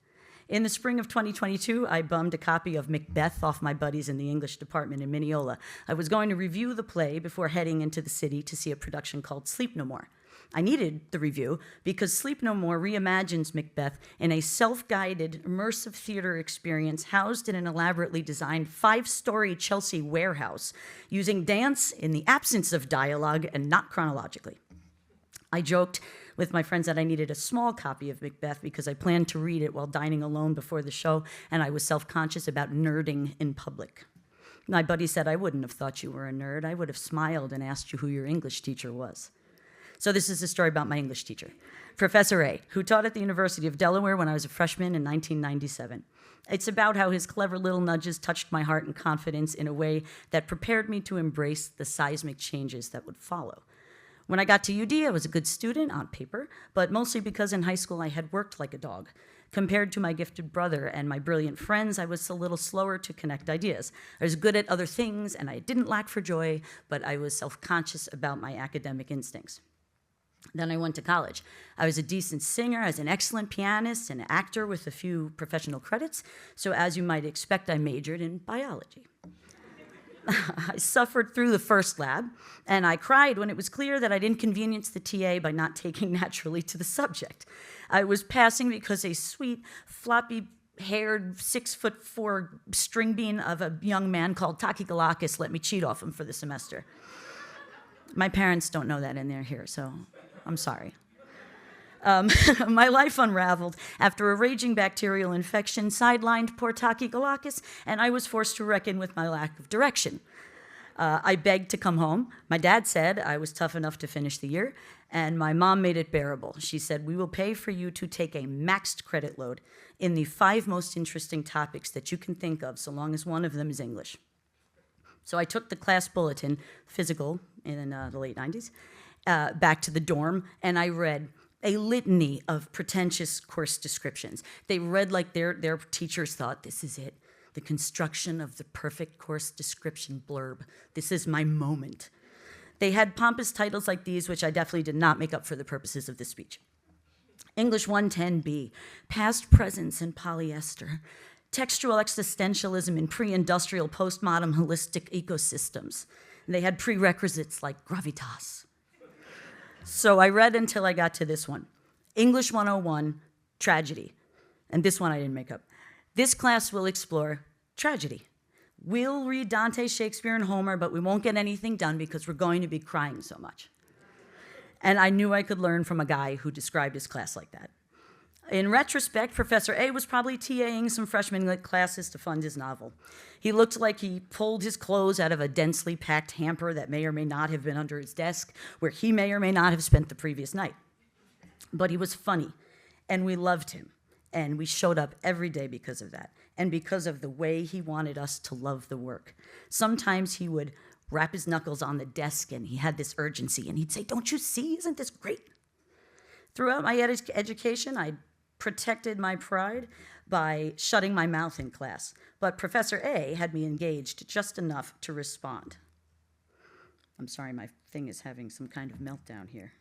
In the spring of 2022, I bummed a copy of Macbeth off my buddies in the English department in Mineola. I was going to review the play before heading into the city to see a production called Sleep No More. I needed the review because Sleep No More reimagines Macbeth in a self-guided, immersive theater experience housed in an elaborately designed 5-story Chelsea warehouse, using dance in the absence of dialogue and not chronologically. I joked with my friends that I needed a small copy of Macbeth because I planned to read it while dining alone before the show, and I was self-conscious about nerding in public. My buddy said, I wouldn't have thought you were a nerd. I would have smiled and asked you who your English teacher was. So this is a story about my English teacher, Professor A, who taught at the University of Delaware when I was a freshman in 1997. It's about how his clever little nudges touched my heart and confidence in a way that prepared me to embrace the seismic changes that would follow. When I got to UD, I was a good student on paper, but mostly because in high school I had worked like a dog. Compared to my gifted brother and my brilliant friends, I was a little slower to connect ideas. I was good at other things, and I didn't lack for joy, but I was self-conscious about my academic instincts. Then I went to college. I was a decent singer, I was an excellent pianist, and actor with a few professional credits, so as you might expect, I majored in biology. I suffered through the first lab, and I cried when it was clear that I'd inconvenienced the TA by not taking naturally to the subject. I was passing because a sweet, floppy-haired, 6'4" string bean of a young man called Taki Galakis let me cheat off him for the semester. My parents don't know that, and they're here, so I'm sorry. My life unraveled after a raging bacterial infection sidelined poor Taki Galakis, and I was forced to reckon with my lack of direction. I begged to come home. My dad said I was tough enough to finish the year, and my mom made it bearable. She said, we will pay for you to take a maxed credit load in the 5 most interesting topics that you can think of, so long as one of them is English. So I took the class bulletin, physical, in the late 90s, back to the dorm, and I read a litany of pretentious course descriptions. They read like their teachers thought, this is it, the construction of the perfect course description blurb. This is my moment. They had pompous titles like these, which I definitely did not make up for the purposes of this speech. English 110B, past presence and polyester, textual existentialism in pre-industrial, postmodern holistic ecosystems. And they had prerequisites like gravitas. So I read until I got to this one. English 101, tragedy. And this one I didn't make up. This class will explore tragedy. We'll read Dante, Shakespeare, and Homer, but we won't get anything done because we're going to be crying so much. And I knew I could learn from a guy who described his class like that. In retrospect, Professor A was probably TAing some freshman lit classes to fund his novel. He looked like he pulled his clothes out of a densely packed hamper that may or may not have been under his desk, where he may or may not have spent the previous night. But he was funny, and we loved him, and we showed up every day because of that, and because of the way he wanted us to love the work. Sometimes he would rap his knuckles on the desk, and he had this urgency, and he'd say, "Don't you see? Isn't this great?" Throughout my education, I protected my pride by shutting my mouth in class, but Professor A had me engaged just enough to respond. I'm sorry, my thing is having some kind of meltdown here.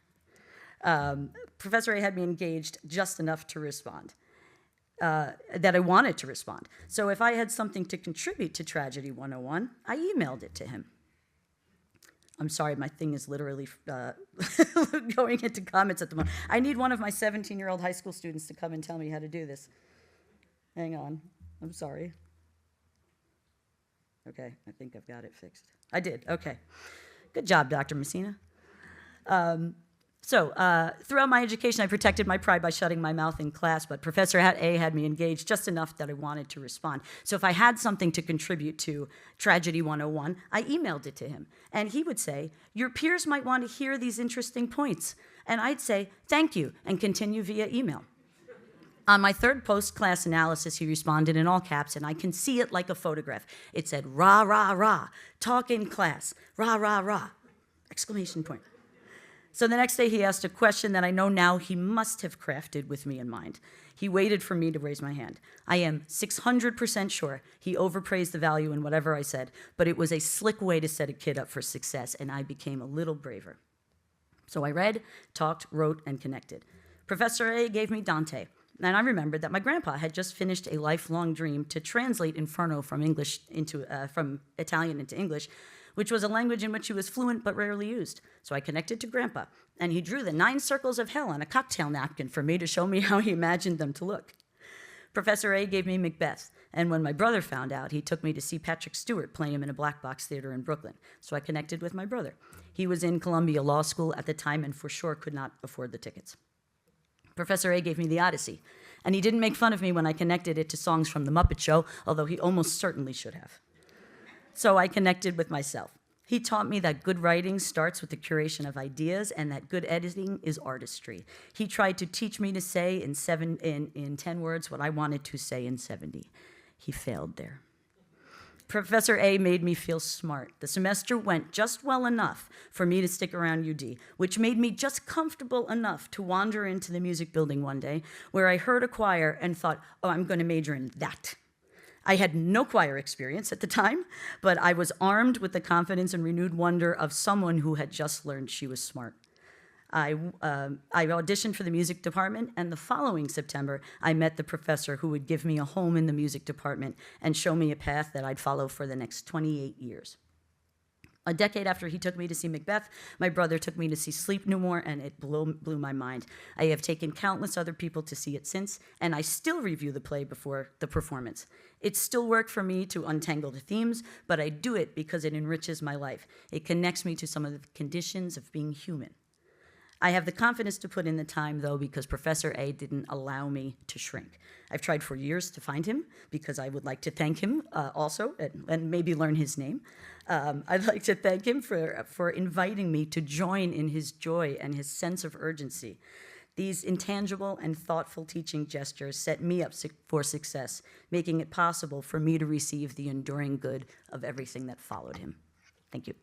Professor A had me engaged just enough to respond, that I wanted to respond. So if I had something to contribute to Tragedy 101, I emailed it to him. I'm sorry, my thing is literally going into comments at the moment. I need one of my 17-year-old high school students to come and tell me how to do this. Hang on, I'm sorry. Okay, I think I've got it fixed. I did, okay. Good job, Dr. Messina. Throughout my education, I protected my pride by shutting my mouth in class, but Professor A had me engaged just enough that I wanted to respond. So if I had something to contribute to Tragedy 101, I emailed it to him. And he would say, "Your peers might want to hear these interesting points." And I'd say, "Thank you," and continue via email. On my third post-class analysis, he responded in all caps, and I can see it like a photograph. It said, "Rah, rah, rah, talk in class, rah, rah, rah," exclamation point. So the next day he asked a question that I know now he must have crafted with me in mind. He waited for me to raise my hand. I am 600% sure he overpraised the value in whatever I said, but it was a slick way to set a kid up for success, and I became a little braver. So I read, talked, wrote, and connected. Professor A gave me Dante, and I remembered that my grandpa had just finished a lifelong dream to translate Inferno from Italian into English, which was a language in which he was fluent but rarely used. So I connected to Grandpa, and he drew the 9 circles of hell on a cocktail napkin for me to show me how he imagined them to look. Professor A gave me Macbeth, and when my brother found out, he took me to see Patrick Stewart play him in a black box theater in Brooklyn. So I connected with my brother. He was in Columbia Law School at the time and for sure could not afford the tickets. Professor A gave me the Odyssey, and he didn't make fun of me when I connected it to songs from The Muppet Show, although he almost certainly should have. So I connected with myself. He taught me that good writing starts with the curation of ideas and that good editing is artistry. He tried to teach me to say in 10 words what I wanted to say in 70. He failed there. Professor A made me feel smart. The semester went just well enough for me to stick around UD, which made me just comfortable enough to wander into the music building one day where I heard a choir and thought, "Oh, I'm going to major in that." I had no choir experience at the time, but I was armed with the confidence and renewed wonder of someone who had just learned she was smart. I auditioned for the music department, and the following September, I met the professor who would give me a home in the music department and show me a path that I'd follow for the next 28 years. A decade after he took me to see Macbeth, my brother took me to see Sleep No More, and it blew my mind. I have taken countless other people to see it since, and I still review the play before the performance. It's still work for me to untangle the themes, but I do it because it enriches my life. It connects me to some of the conditions of being human. I have the confidence to put in the time, though, because Professor A didn't allow me to shrink. I've tried for years to find him because I would like to thank him also and maybe learn his name. I'd like to thank him for inviting me to join in his joy and his sense of urgency. These intangible and thoughtful teaching gestures set me up for success, making it possible for me to receive the enduring good of everything that followed him. Thank you.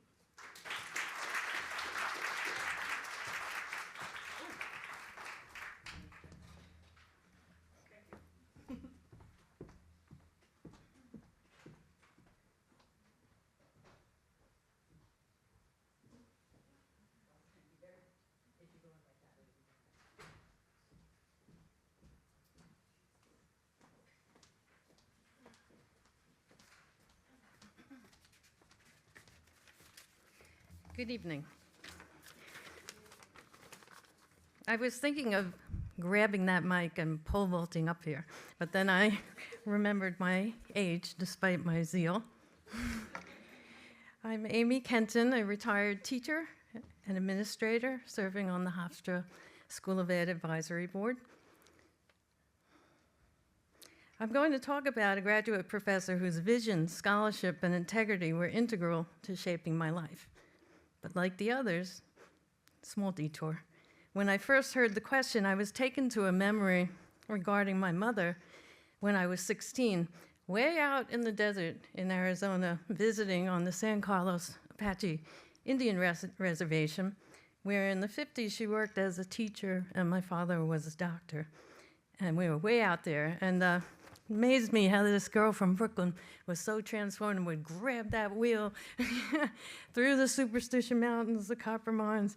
Good evening. I was thinking of grabbing that mic and pole vaulting up here. But then I remembered my age, despite my zeal. I'm Amy Kenton, a retired teacher and administrator serving on the Hofstra School of Ed Advisory Board. I'm going to talk about a graduate professor whose vision, scholarship, and integrity were integral to shaping my life. But like the others, small detour. When I first heard the question, I was taken to a memory regarding my mother when I was 16, way out in the desert in Arizona, visiting on the San Carlos Apache Indian Reservation, where in the 50s she worked as a teacher and my father was a doctor. And we were way out there. And amazed me how this girl from Brooklyn was so transformed and would grab that wheel through the Superstition Mountains, the copper mines,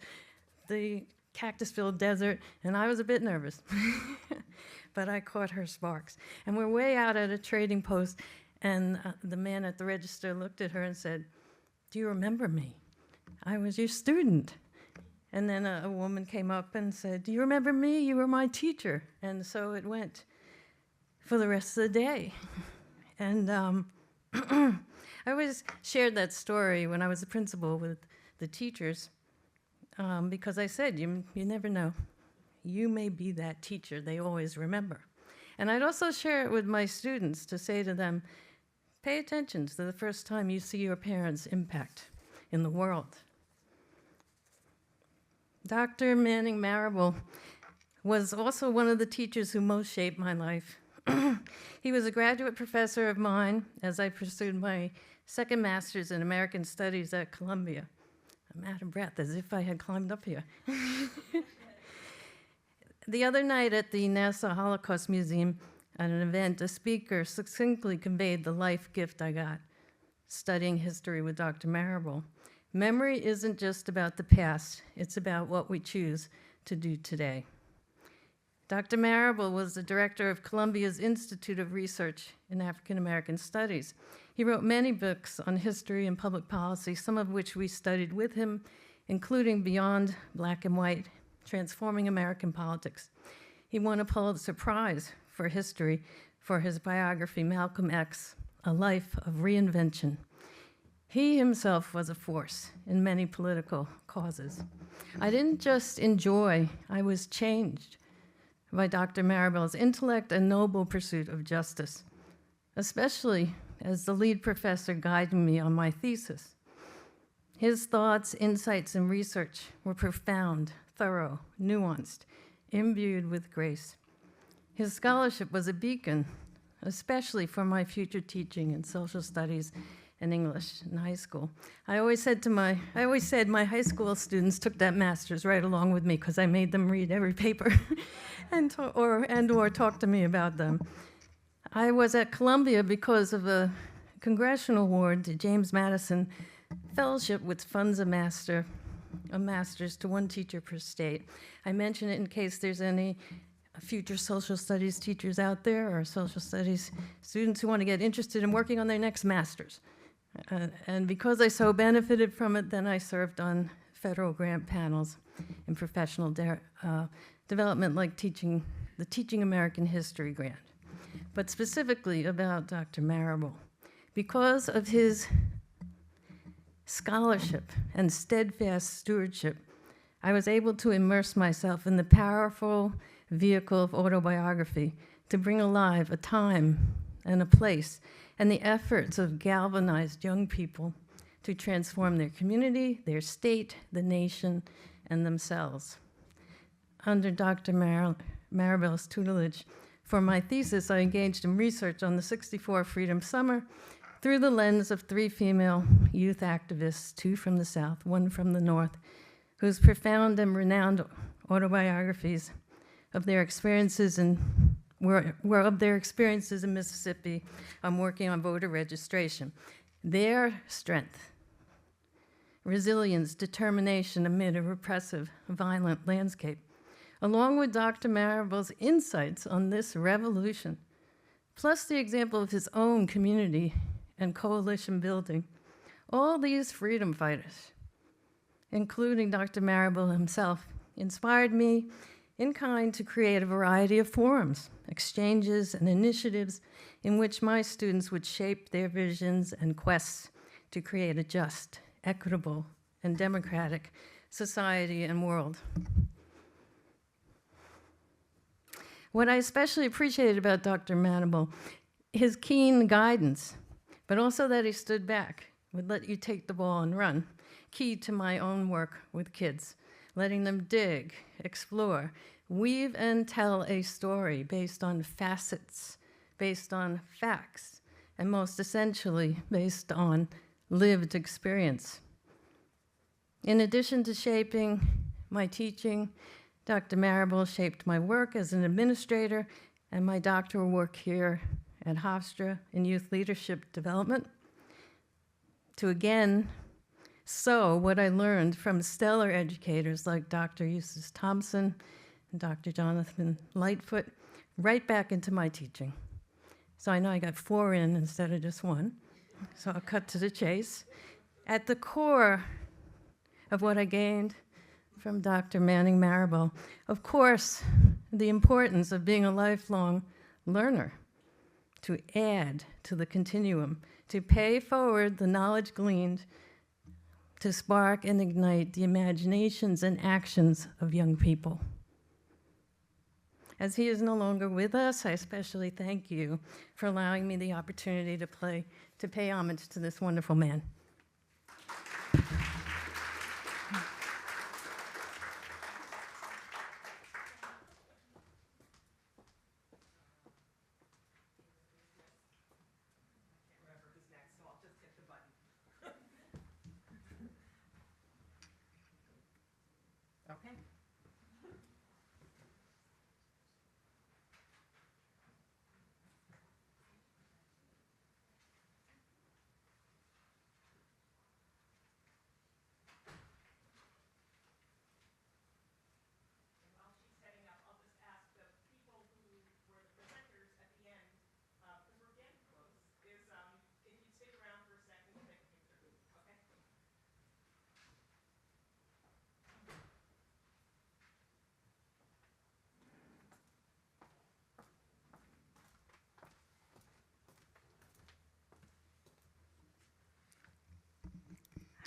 the cactus-filled desert, and I was a bit nervous. But I caught her sparks. And we're way out at a trading post, and the man at the register looked at her and said, "Do you remember me? I was your student." And then a woman came up and said, "Do you remember me? You were my teacher." And so it went for the rest of the day. And I always shared that story when I was a principal with the teachers, because I said, you never know. You may be that teacher they always remember. And I'd also share it with my students to say to them, pay attention to the first time you see your parents' impact in the world. Dr. Manning Marable was also one of the teachers who most shaped my life. He was a graduate professor of mine as I pursued my second master's in American Studies at Columbia. I'm out of breath, as if I had climbed up here. The other night at the NASA Holocaust Museum, at an event, a speaker succinctly conveyed the life gift I got, studying history with Dr. Marable. Memory isn't just about the past, it's about what we choose to do today. Dr. Marable was the director of Columbia's Institute of Research in African American Studies. He wrote many books on history and public policy, some of which we studied with him, including Beyond Black and White, Transforming American Politics. He won a Pulitzer Prize for history for his biography, Malcolm X, A Life of Reinvention. He himself was a force in many political causes. I didn't just enjoy, I was changed by Dr. Marable's intellect and noble pursuit of justice, especially as the lead professor guided me on my thesis. His thoughts, insights, and research were profound, thorough, nuanced, imbued with grace. His scholarship was a beacon, especially for my future teaching in social studies and English in high school. I always said my high school students took that master's right along with me because I made them read every paper and talk to me about them. I was at Columbia because of a congressional award to James Madison Fellowship, which funds a master's to one teacher per state. I mention it in case there's any future social studies teachers out there or social studies students who want to get interested in working on their next master's. And because I so benefited from it, then I served on federal grant panels in professional development, like the Teaching American History grant. But specifically about Dr. Marable. Because of his scholarship and steadfast stewardship, I was able to immerse myself in the powerful vehicle of autobiography to bring alive a time and a place and the efforts of galvanized young people to transform their community, their state, the nation, and themselves. Under Dr. Marable's tutelage, for my thesis, I engaged in research on the '64 Freedom Summer through the lens of 3 female youth activists, 2 from the South, 1 from the North, whose profound and renowned autobiographies of their experiences were of their experiences in Mississippi working on voter registration. Their strength, resilience, determination amid a repressive, violent landscape, along with Dr. Marable's insights on this revolution, plus the example of his own community and coalition building, all these freedom fighters, including Dr. Marable himself, inspired me in kind to create a variety of forums, exchanges, and initiatives in which my students would shape their visions and quests to create a just, equitable, and democratic society and world. What I especially appreciated about Dr. Manable, his keen guidance, but also that he stood back, would let you take the ball and run, key to my own work with kids, letting them dig, explore, weave and tell a story based on facets, based on facts, and most essentially, based on lived experience. In addition to shaping my teaching, Dr. Marable shaped my work as an administrator and my doctoral work here at Hofstra in youth leadership development to again sow what I learned from stellar educators like Dr. Eustace Thompson and Dr. Jonathan Lightfoot right back into my teaching. So I know I got 4 in instead of just 1, so I'll cut to the chase. At the core of what I gained from Dr. Manning Marable, of course, the importance of being a lifelong learner, to add to the continuum, to pay forward the knowledge gleaned, to spark and ignite the imaginations and actions of young people. As he is no longer with us, I especially thank you for allowing me the opportunity to pay homage to this wonderful man. Okay. While she's setting up, I'll just ask the people who were the presenters at the end, because we're getting close, if you'd stick around for a second to take a picture, okay?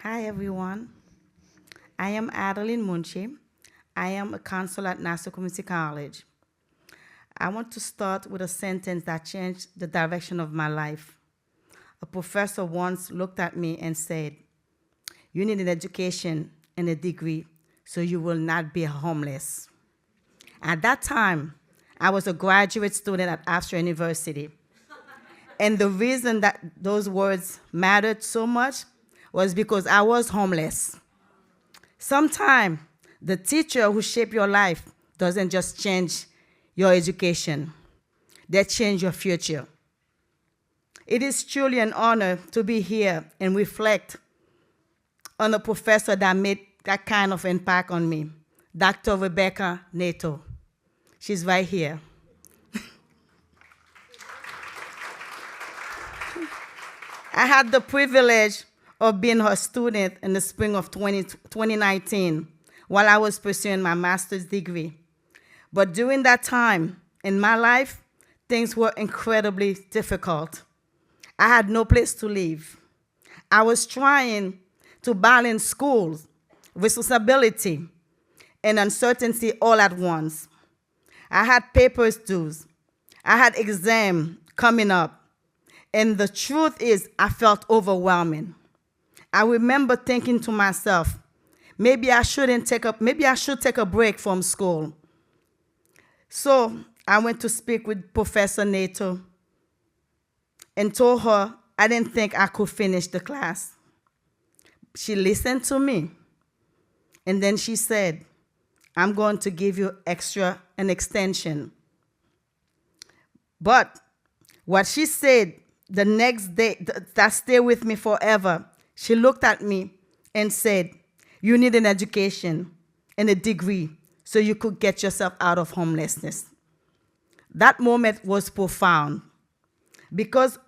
Hi, everyone. I am Adeline Munchi. I am a counselor at Nassau Community College. I want to start with a sentence that changed the direction of my life. A professor once looked at me and said, "You need an education and a degree so you will not be homeless." At that time, I was a graduate student at Hofstra University. And the reason that those words mattered so much was because I was homeless. Sometimes the teacher who shaped your life doesn't just change your education, they change your future. It is truly an honor to be here and reflect on a professor that made that kind of impact on me, Dr. Rebecca Nato. She's right here. I had the privilege of being her student in the spring of 2019 while I was pursuing my master's degree. But during that time in my life, things were incredibly difficult. I had no place to live. I was trying to balance school, responsibility, and uncertainty all at once. I had papers due. I had exam coming up. And the truth is, I felt overwhelming. I remember thinking to myself, maybe I should take a break from school. So I went to speak with Professor Nato and told her I didn't think I could finish the class. She listened to me, and then she said, "I'm going to give you an extension." But what she said the next day, that stayed with me forever, she looked at me and said, "You need an education and a degree so you could get yourself out of homelessness." That moment was profound because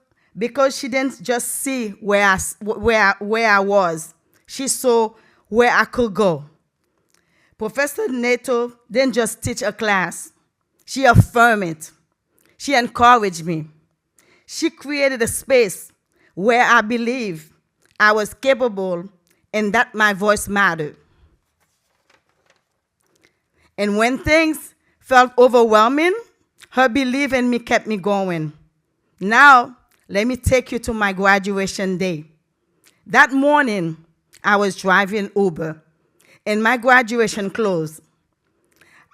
she didn't just see where I was, she saw where I could go. Professor Nato didn't just teach a class. She affirmed it. She encouraged me. She created a space where I believed I was capable and that my voice mattered. And when things felt overwhelming, her belief in me kept me going. Now, let me take you to my graduation day. That morning, I was driving Uber, and my graduation clothes.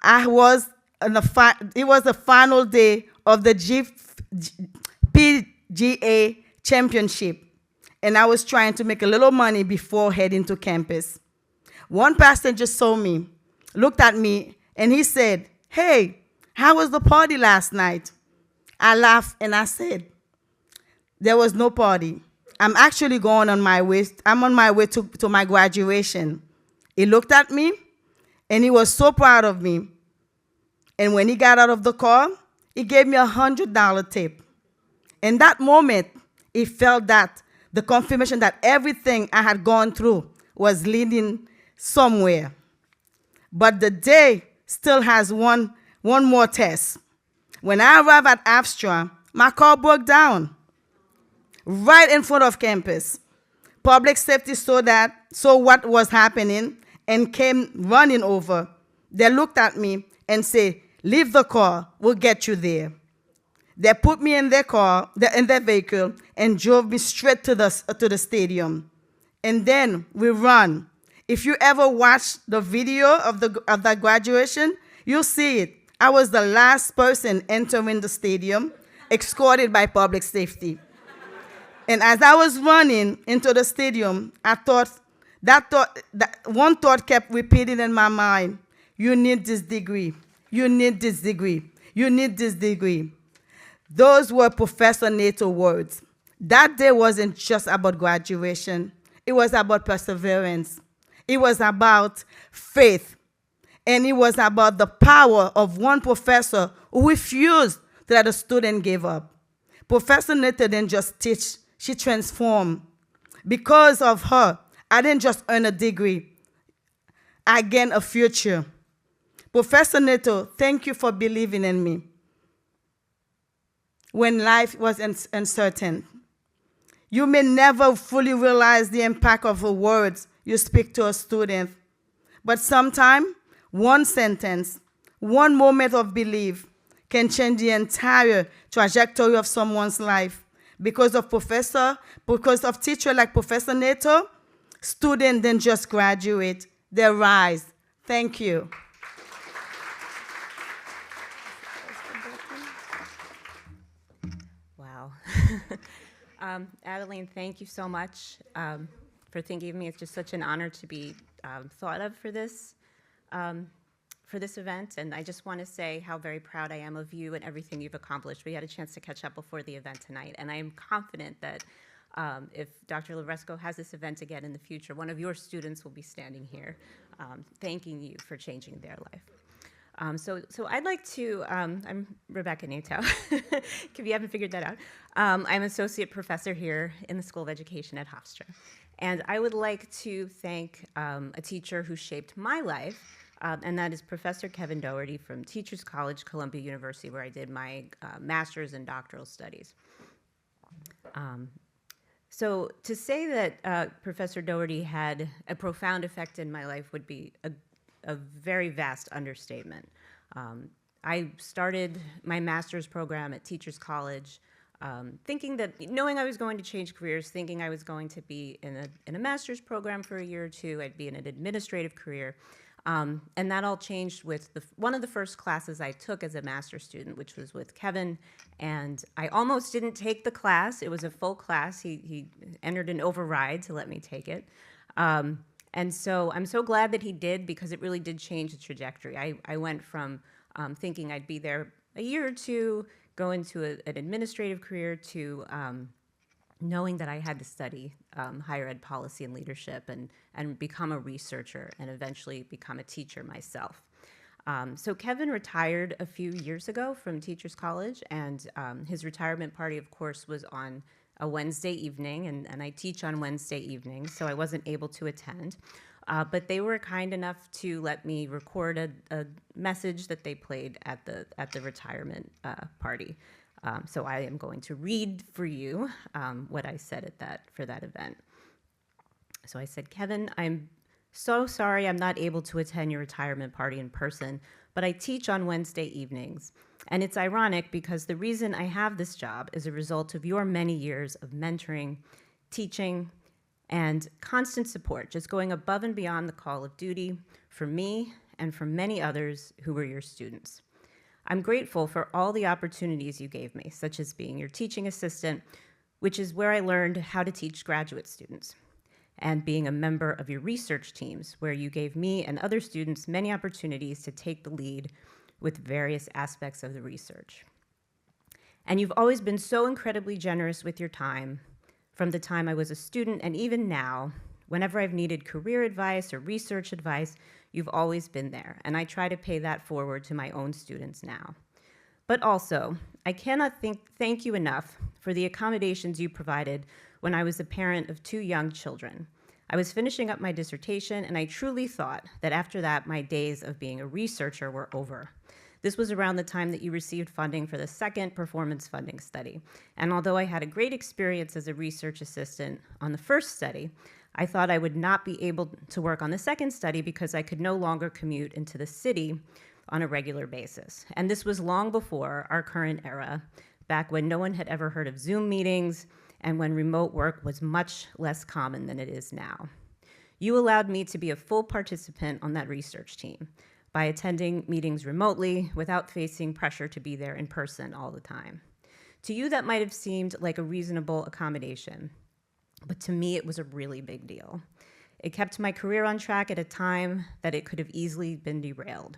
It was the final day of the PGA championship, and I was trying to make a little money before heading to campus. One passenger saw me, looked at me, and he said, "Hey, how was the party last night?" I laughed and I said, "There was no party. I'm actually going on my way. I'm on my way to my graduation." He looked at me, and he was so proud of me. And when he got out of the car, he gave me $100 tip. In that moment, it felt that the confirmation that everything I had gone through was leading somewhere. But the day still has one more test. When I arrived at Hofstra, my car broke down right in front of campus. Public safety saw what was happening and came running over. They looked at me and said, "Leave the car, we'll get you there." They put me in their vehicle, and drove me straight to the stadium. And then we ran. If you ever watch the video of that graduation, you'll see it. I was the last person entering the stadium, escorted by public safety. And as I was running into the stadium, that one thought kept repeating in my mind: "You need this degree. You need this degree. You need this degree." Those were Professor Nato's words. That day wasn't just about graduation. It was about perseverance. It was about faith. And it was about the power of one professor who refused to let a student give up. Professor Nato didn't just teach, she transformed. Because of her, I didn't just earn a degree, I gained a future. Professor Nato, thank you for believing in me when life was uncertain. You may never fully realize the impact of the words you speak to a student, but sometimes one sentence, one moment of belief can change the entire trajectory of someone's life. Because of teacher like Professor Nato, students didn't just graduate, they rise. Thank you. Wow. Adeline, thank you so much for thinking of me. It's just such an honor to be thought of for this event, and I just want to say how very proud I am of you and everything you've accomplished. We had a chance to catch up before the event tonight, and I am confident that if Dr. Labresco has this event again in the future, one of your students will be standing here thanking you for changing their life. So I'd like to, I'm Rebecca Nato, if you haven't figured that out. I'm associate professor here in the School of Education at Hofstra. And I would like to thank a teacher who shaped my life, and that is Professor Kevin Doherty from Teachers College, Columbia University, where I did my master's and doctoral studies. So to say that Professor Doherty had a profound effect in my life would be a very vast understatement. I started my master's program at Teachers College knowing I was going to change careers, thinking I was going to be in a master's program for a year or two, I'd be in an administrative career. And that all changed with one of the first classes I took as a master's student, which was with Kevin, and I almost didn't take the class. It was a full class. He entered an override to let me take it. And so I'm so glad that he did, because it really did change the trajectory. I went from thinking I'd be there a year or two, go into an administrative career, to knowing that I had to study higher ed policy and leadership and become a researcher and eventually become a teacher myself. So Kevin retired a few years ago from Teachers College, and his retirement party, of course, was on a Wednesday evening, and I teach on Wednesday evenings, so I wasn't able to attend. but they were kind enough to let me record a message that they played at the retirement party. So I am going to read for you what I said for that event. So I said, Kevin, I'm so sorry I'm not able to attend your retirement party in person, but I teach on Wednesday evenings. And it's ironic because the reason I have this job is a result of your many years of mentoring, teaching, and constant support, just going above and beyond the call of duty for me and for many others who were your students. I'm grateful for all the opportunities you gave me, such as being your teaching assistant, which is where I learned how to teach graduate students, and being a member of your research teams, where you gave me and other students many opportunities to take the lead with various aspects of the research. And you've always been so incredibly generous with your time, from the time I was a student and even now. Whenever I've needed career advice or research advice, you've always been there, and I try to pay that forward to my own students now. But also, I cannot thank you enough for the accommodations you provided when I was a parent of 2 young children. I was finishing up my dissertation, and I truly thought that after that, my days of being a researcher were over. This was around the time that you received funding for the second performance funding study. And although I had a great experience as a research assistant on the first study, I thought I would not be able to work on the second study because I could no longer commute into the city on a regular basis. And this was long before our current era, back when no one had ever heard of Zoom meetings and when remote work was much less common than it is now. You allowed me to be a full participant on that research team by attending meetings remotely without facing pressure to be there in person all the time. To you, that might have seemed like a reasonable accommodation, but to me, it was a really big deal. It kept my career on track at a time that it could have easily been derailed.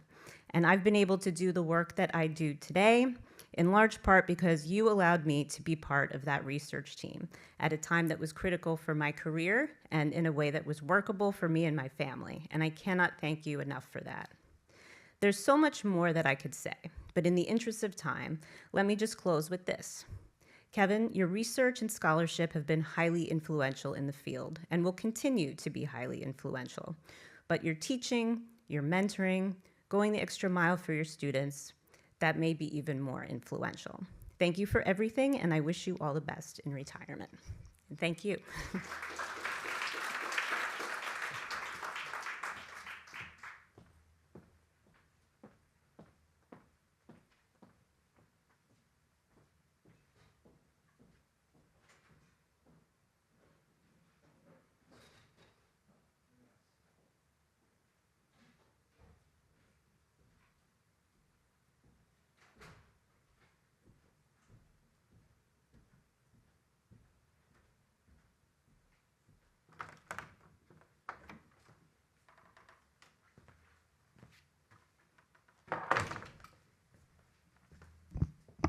And I've been able to do the work that I do today in large part because you allowed me to be part of that research team at a time that was critical for my career and in a way that was workable for me and my family. And I cannot thank you enough for that. There's so much more that I could say, but in the interest of time, let me just close with this. Kevin, your research and scholarship have been highly influential in the field and will continue to be highly influential. But your teaching, your mentoring, going the extra mile for your students, that may be even more influential. Thank you for everything, and I wish you all the best in retirement. And thank you.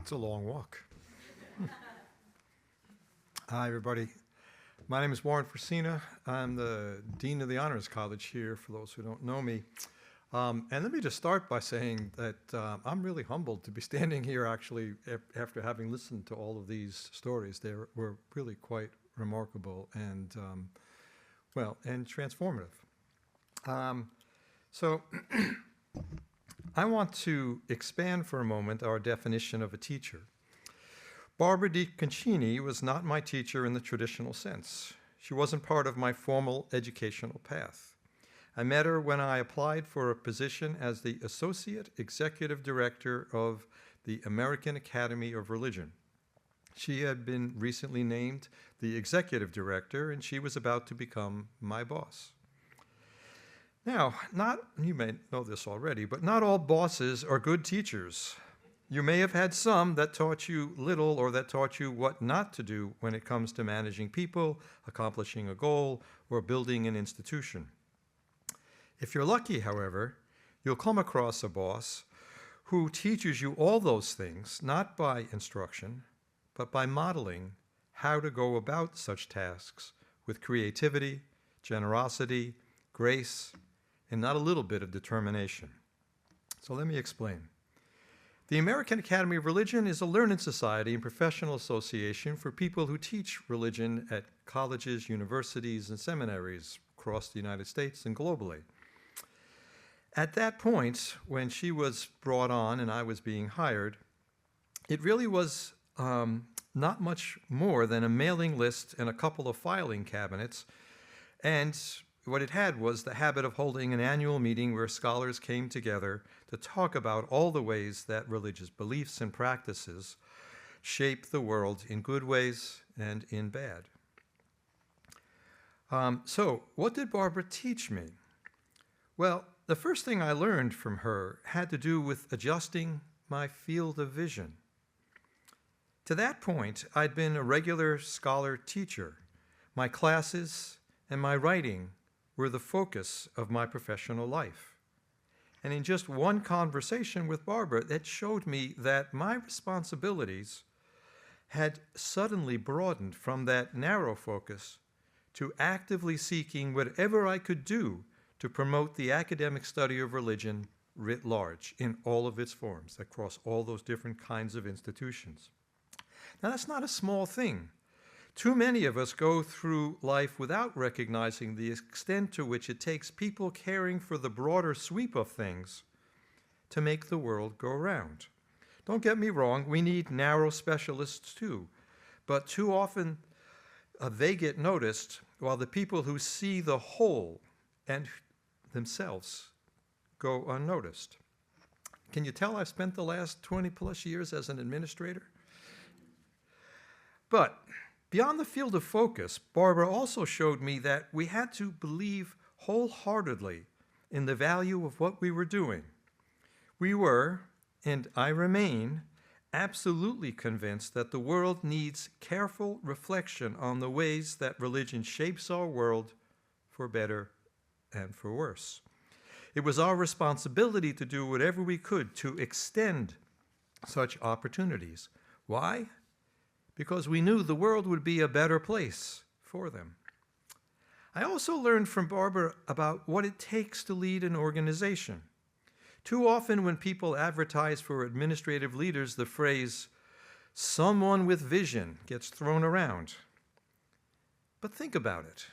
It's a long walk. Hi, everybody. My name is Warren Fresina. I'm the Dean of the Honors College here, for those who don't know me. And let me just start by saying that I'm really humbled to be standing here, actually, after having listened to all of these stories. They were really quite remarkable and, well, and transformative. So I want to expand for a moment our definition of a teacher. Barbara DiConcini was not my teacher in the traditional sense. She wasn't part of my formal educational path. I met her when I applied for a position as the Associate Executive Director of the American Academy of Religion. She had been recently named the Executive Director, and she was about to become my boss. Now, you may know this already, but not all bosses are good teachers. You may have had some that taught you little or that taught you what not to do when it comes to managing people, accomplishing a goal, or building an institution. If you're lucky, however, you'll come across a boss who teaches you all those things, not by instruction, but by modeling how to go about such tasks with creativity, generosity, grace, and not a little bit of determination. So let me explain. The American Academy of Religion is a learned society and professional association for people who teach religion at colleges, universities, and seminaries across the United States and globally. At that point, when she was brought on and I was being hired, it really was not much more than a mailing list and a couple of filing cabinets. And what it had was the habit of holding an annual meeting where scholars came together to talk about all the ways that religious beliefs and practices shape the world in good ways and in bad. So what did Barbara teach me? Well, the first thing I learned from her had to do with adjusting my field of vision. To that point, I'd been a regular scholar teacher. My classes and my writing were the focus of my professional life. And in just one conversation with Barbara, it showed me that my responsibilities had suddenly broadened from that narrow focus to actively seeking whatever I could do to promote the academic study of religion writ large in all of its forms across all those different kinds of institutions. Now, that's not a small thing. Too many of us go through life without recognizing the extent to which it takes people caring for the broader sweep of things to make the world go round. Don't get me wrong, we need narrow specialists too, but too often they get noticed while the people who see the whole and themselves go unnoticed. Can you tell I've spent the last 20 plus years as an administrator? But beyond the field of focus, Barbara also showed me that we had to believe wholeheartedly in the value of what we were doing. We were, and I remain, absolutely convinced that the world needs careful reflection on the ways that religion shapes our world for better and for worse. It was our responsibility to do whatever we could to extend such opportunities. Why? Because we knew the world would be a better place for them. I also learned from Barbara about what it takes to lead an organization. Too often when people advertise for administrative leaders, the phrase, "someone with vision," gets thrown around. But think about it.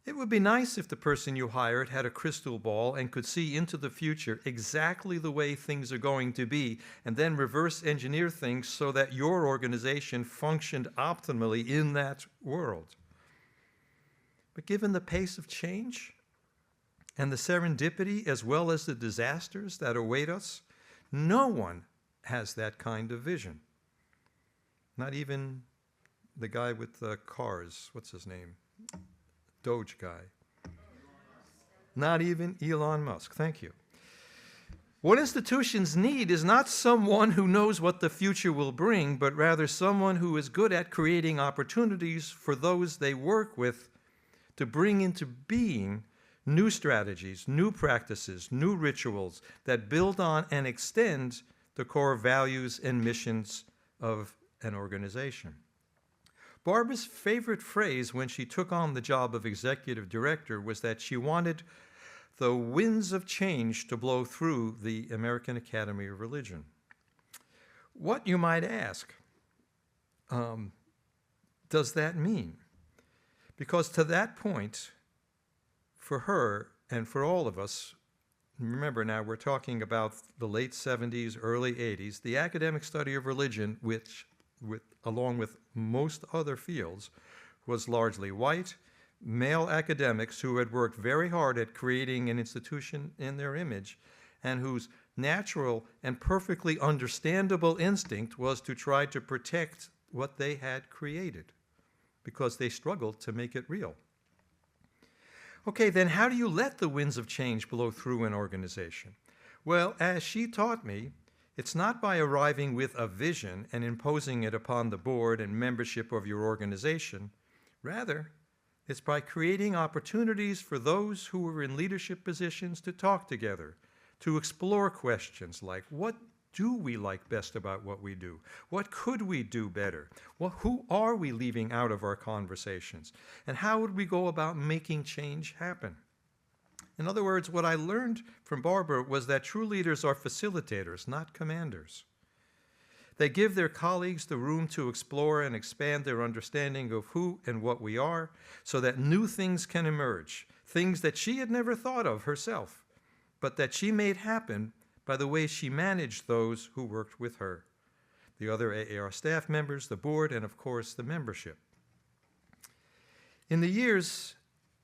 It would be nice if the person you hired had a crystal ball and could see into the future exactly the way things are going to be, and then reverse engineer things so that your organization functioned optimally in that world. But given the pace of change and the serendipity as well as the disasters that await us, no one has that kind of vision. Not even the guy with the cars, what's his name? Doge guy. Not even Elon Musk. Thank you. What institutions need is not someone who knows what the future will bring, but rather someone who is good at creating opportunities for those they work with to bring into being new strategies, new practices, new rituals that build on and extend the core values and missions of an organization. Barbara's favorite phrase when she took on the job of executive director was that she wanted the winds of change to blow through the American Academy of Religion. What, you might ask, does that mean? Because to that point, for her and for all of us, remember now we're talking about the late 70s, early 80s, the academic study of religion, which along with most other fields, was largely white, male academics who had worked very hard at creating an institution in their image and whose natural and perfectly understandable instinct was to try to protect what they had created because they struggled to make it real. Okay, then how do you let the winds of change blow through an organization? Well, as she taught me, it's not by arriving with a vision and imposing it upon the board and membership of your organization. Rather, it's by creating opportunities for those who are in leadership positions to talk together, to explore questions like, what do we like best about what we do? What could we do better? Who are we leaving out of our conversations? And how would we go about making change happen? In other words, what I learned from Barbara was that true leaders are facilitators, not commanders. They give their colleagues the room to explore and expand their understanding of who and what we are so that new things can emerge, things that she had never thought of herself, but that she made happen by the way she managed those who worked with her, the other AAR staff members, the board, and of course the membership. In the years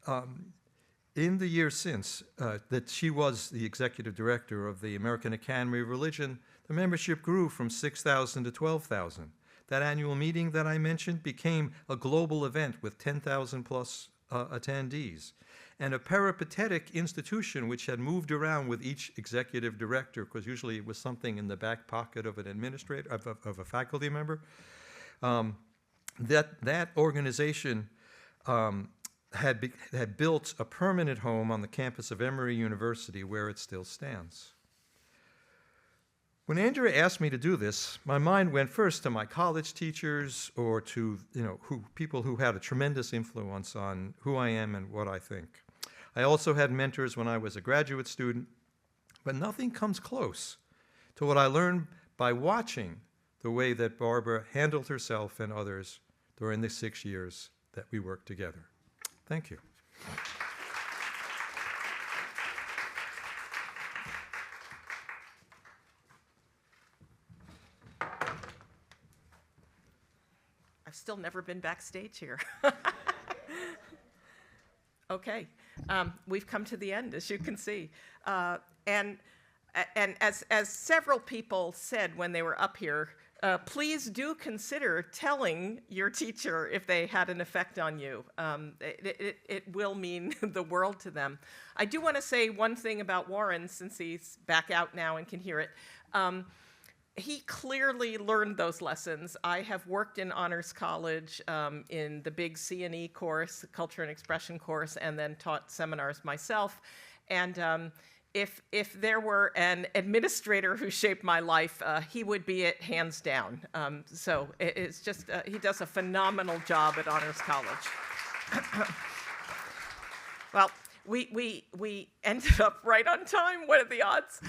since that she was the executive director of the American Academy of Religion, the membership grew from 6,000 to 12,000. That annual meeting that I mentioned became a global event with 10,000 plus attendees, and a peripatetic institution which had moved around with each executive director, because usually it was something in the back pocket of an administrator, of a faculty member. That organization had built a permanent home on the campus of Emory University, where it still stands. When Andrea asked me to do this, my mind went first to my college teachers, or to people who had a tremendous influence on who I am and what I think. I also had mentors when I was a graduate student, but nothing comes close to what I learned by watching the way that Barbara handled herself and others during the 6 years that we worked together. Thank you. I've still never been backstage here. Okay, we've come to the end, as you can see. And as several people said when they were up here, please do consider telling your teacher if they had an effect on you. It will mean the world to them. I do want to say one thing about Warren, since he's back out now and can hear it. He clearly learned those lessons. I have worked in honors college in the big C&E course, Culture and Expression course, and then taught seminars myself. And if there were an administrator who shaped my life, he would be it hands down. So it's just, he does a phenomenal job at honors college. Well, we ended up right on time. What are the odds?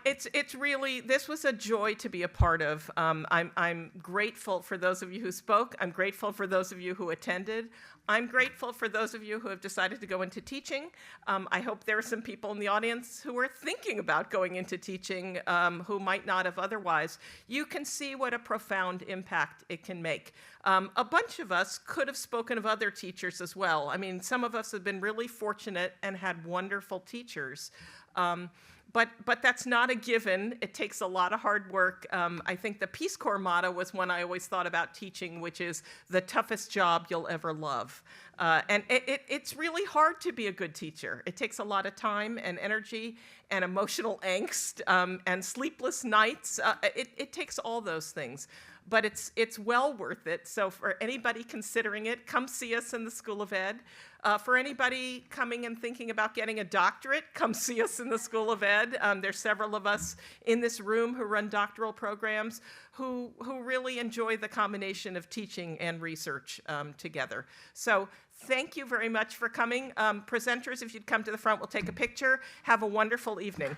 It's really, this was a joy to be a part of. I'm grateful for those of you who spoke. I'm grateful for those of you who attended. I'm grateful for those of you who have decided to go into teaching. I hope there are some people in the audience who are thinking about going into teaching who might not have otherwise. You can see what a profound impact it can make. A bunch of us could have spoken of other teachers as well. I mean, some of us have been really fortunate and had wonderful teachers. But that's not a given. It takes a lot of hard work. I think the Peace Corps motto was one I always thought about teaching, which is the toughest job you'll ever love. And it's really hard to be a good teacher. It takes a lot of time and energy and emotional angst and sleepless nights. It takes all those things. But it's well worth it. So for anybody considering it, come see us in the School of Ed. For anybody coming and thinking about getting a doctorate, come see us in the School of Ed. There's several of us in this room who run doctoral programs who really enjoy the combination of teaching and research together. So thank you very much for coming. Presenters, if you'd come to the front, we'll take a picture. Have a wonderful evening.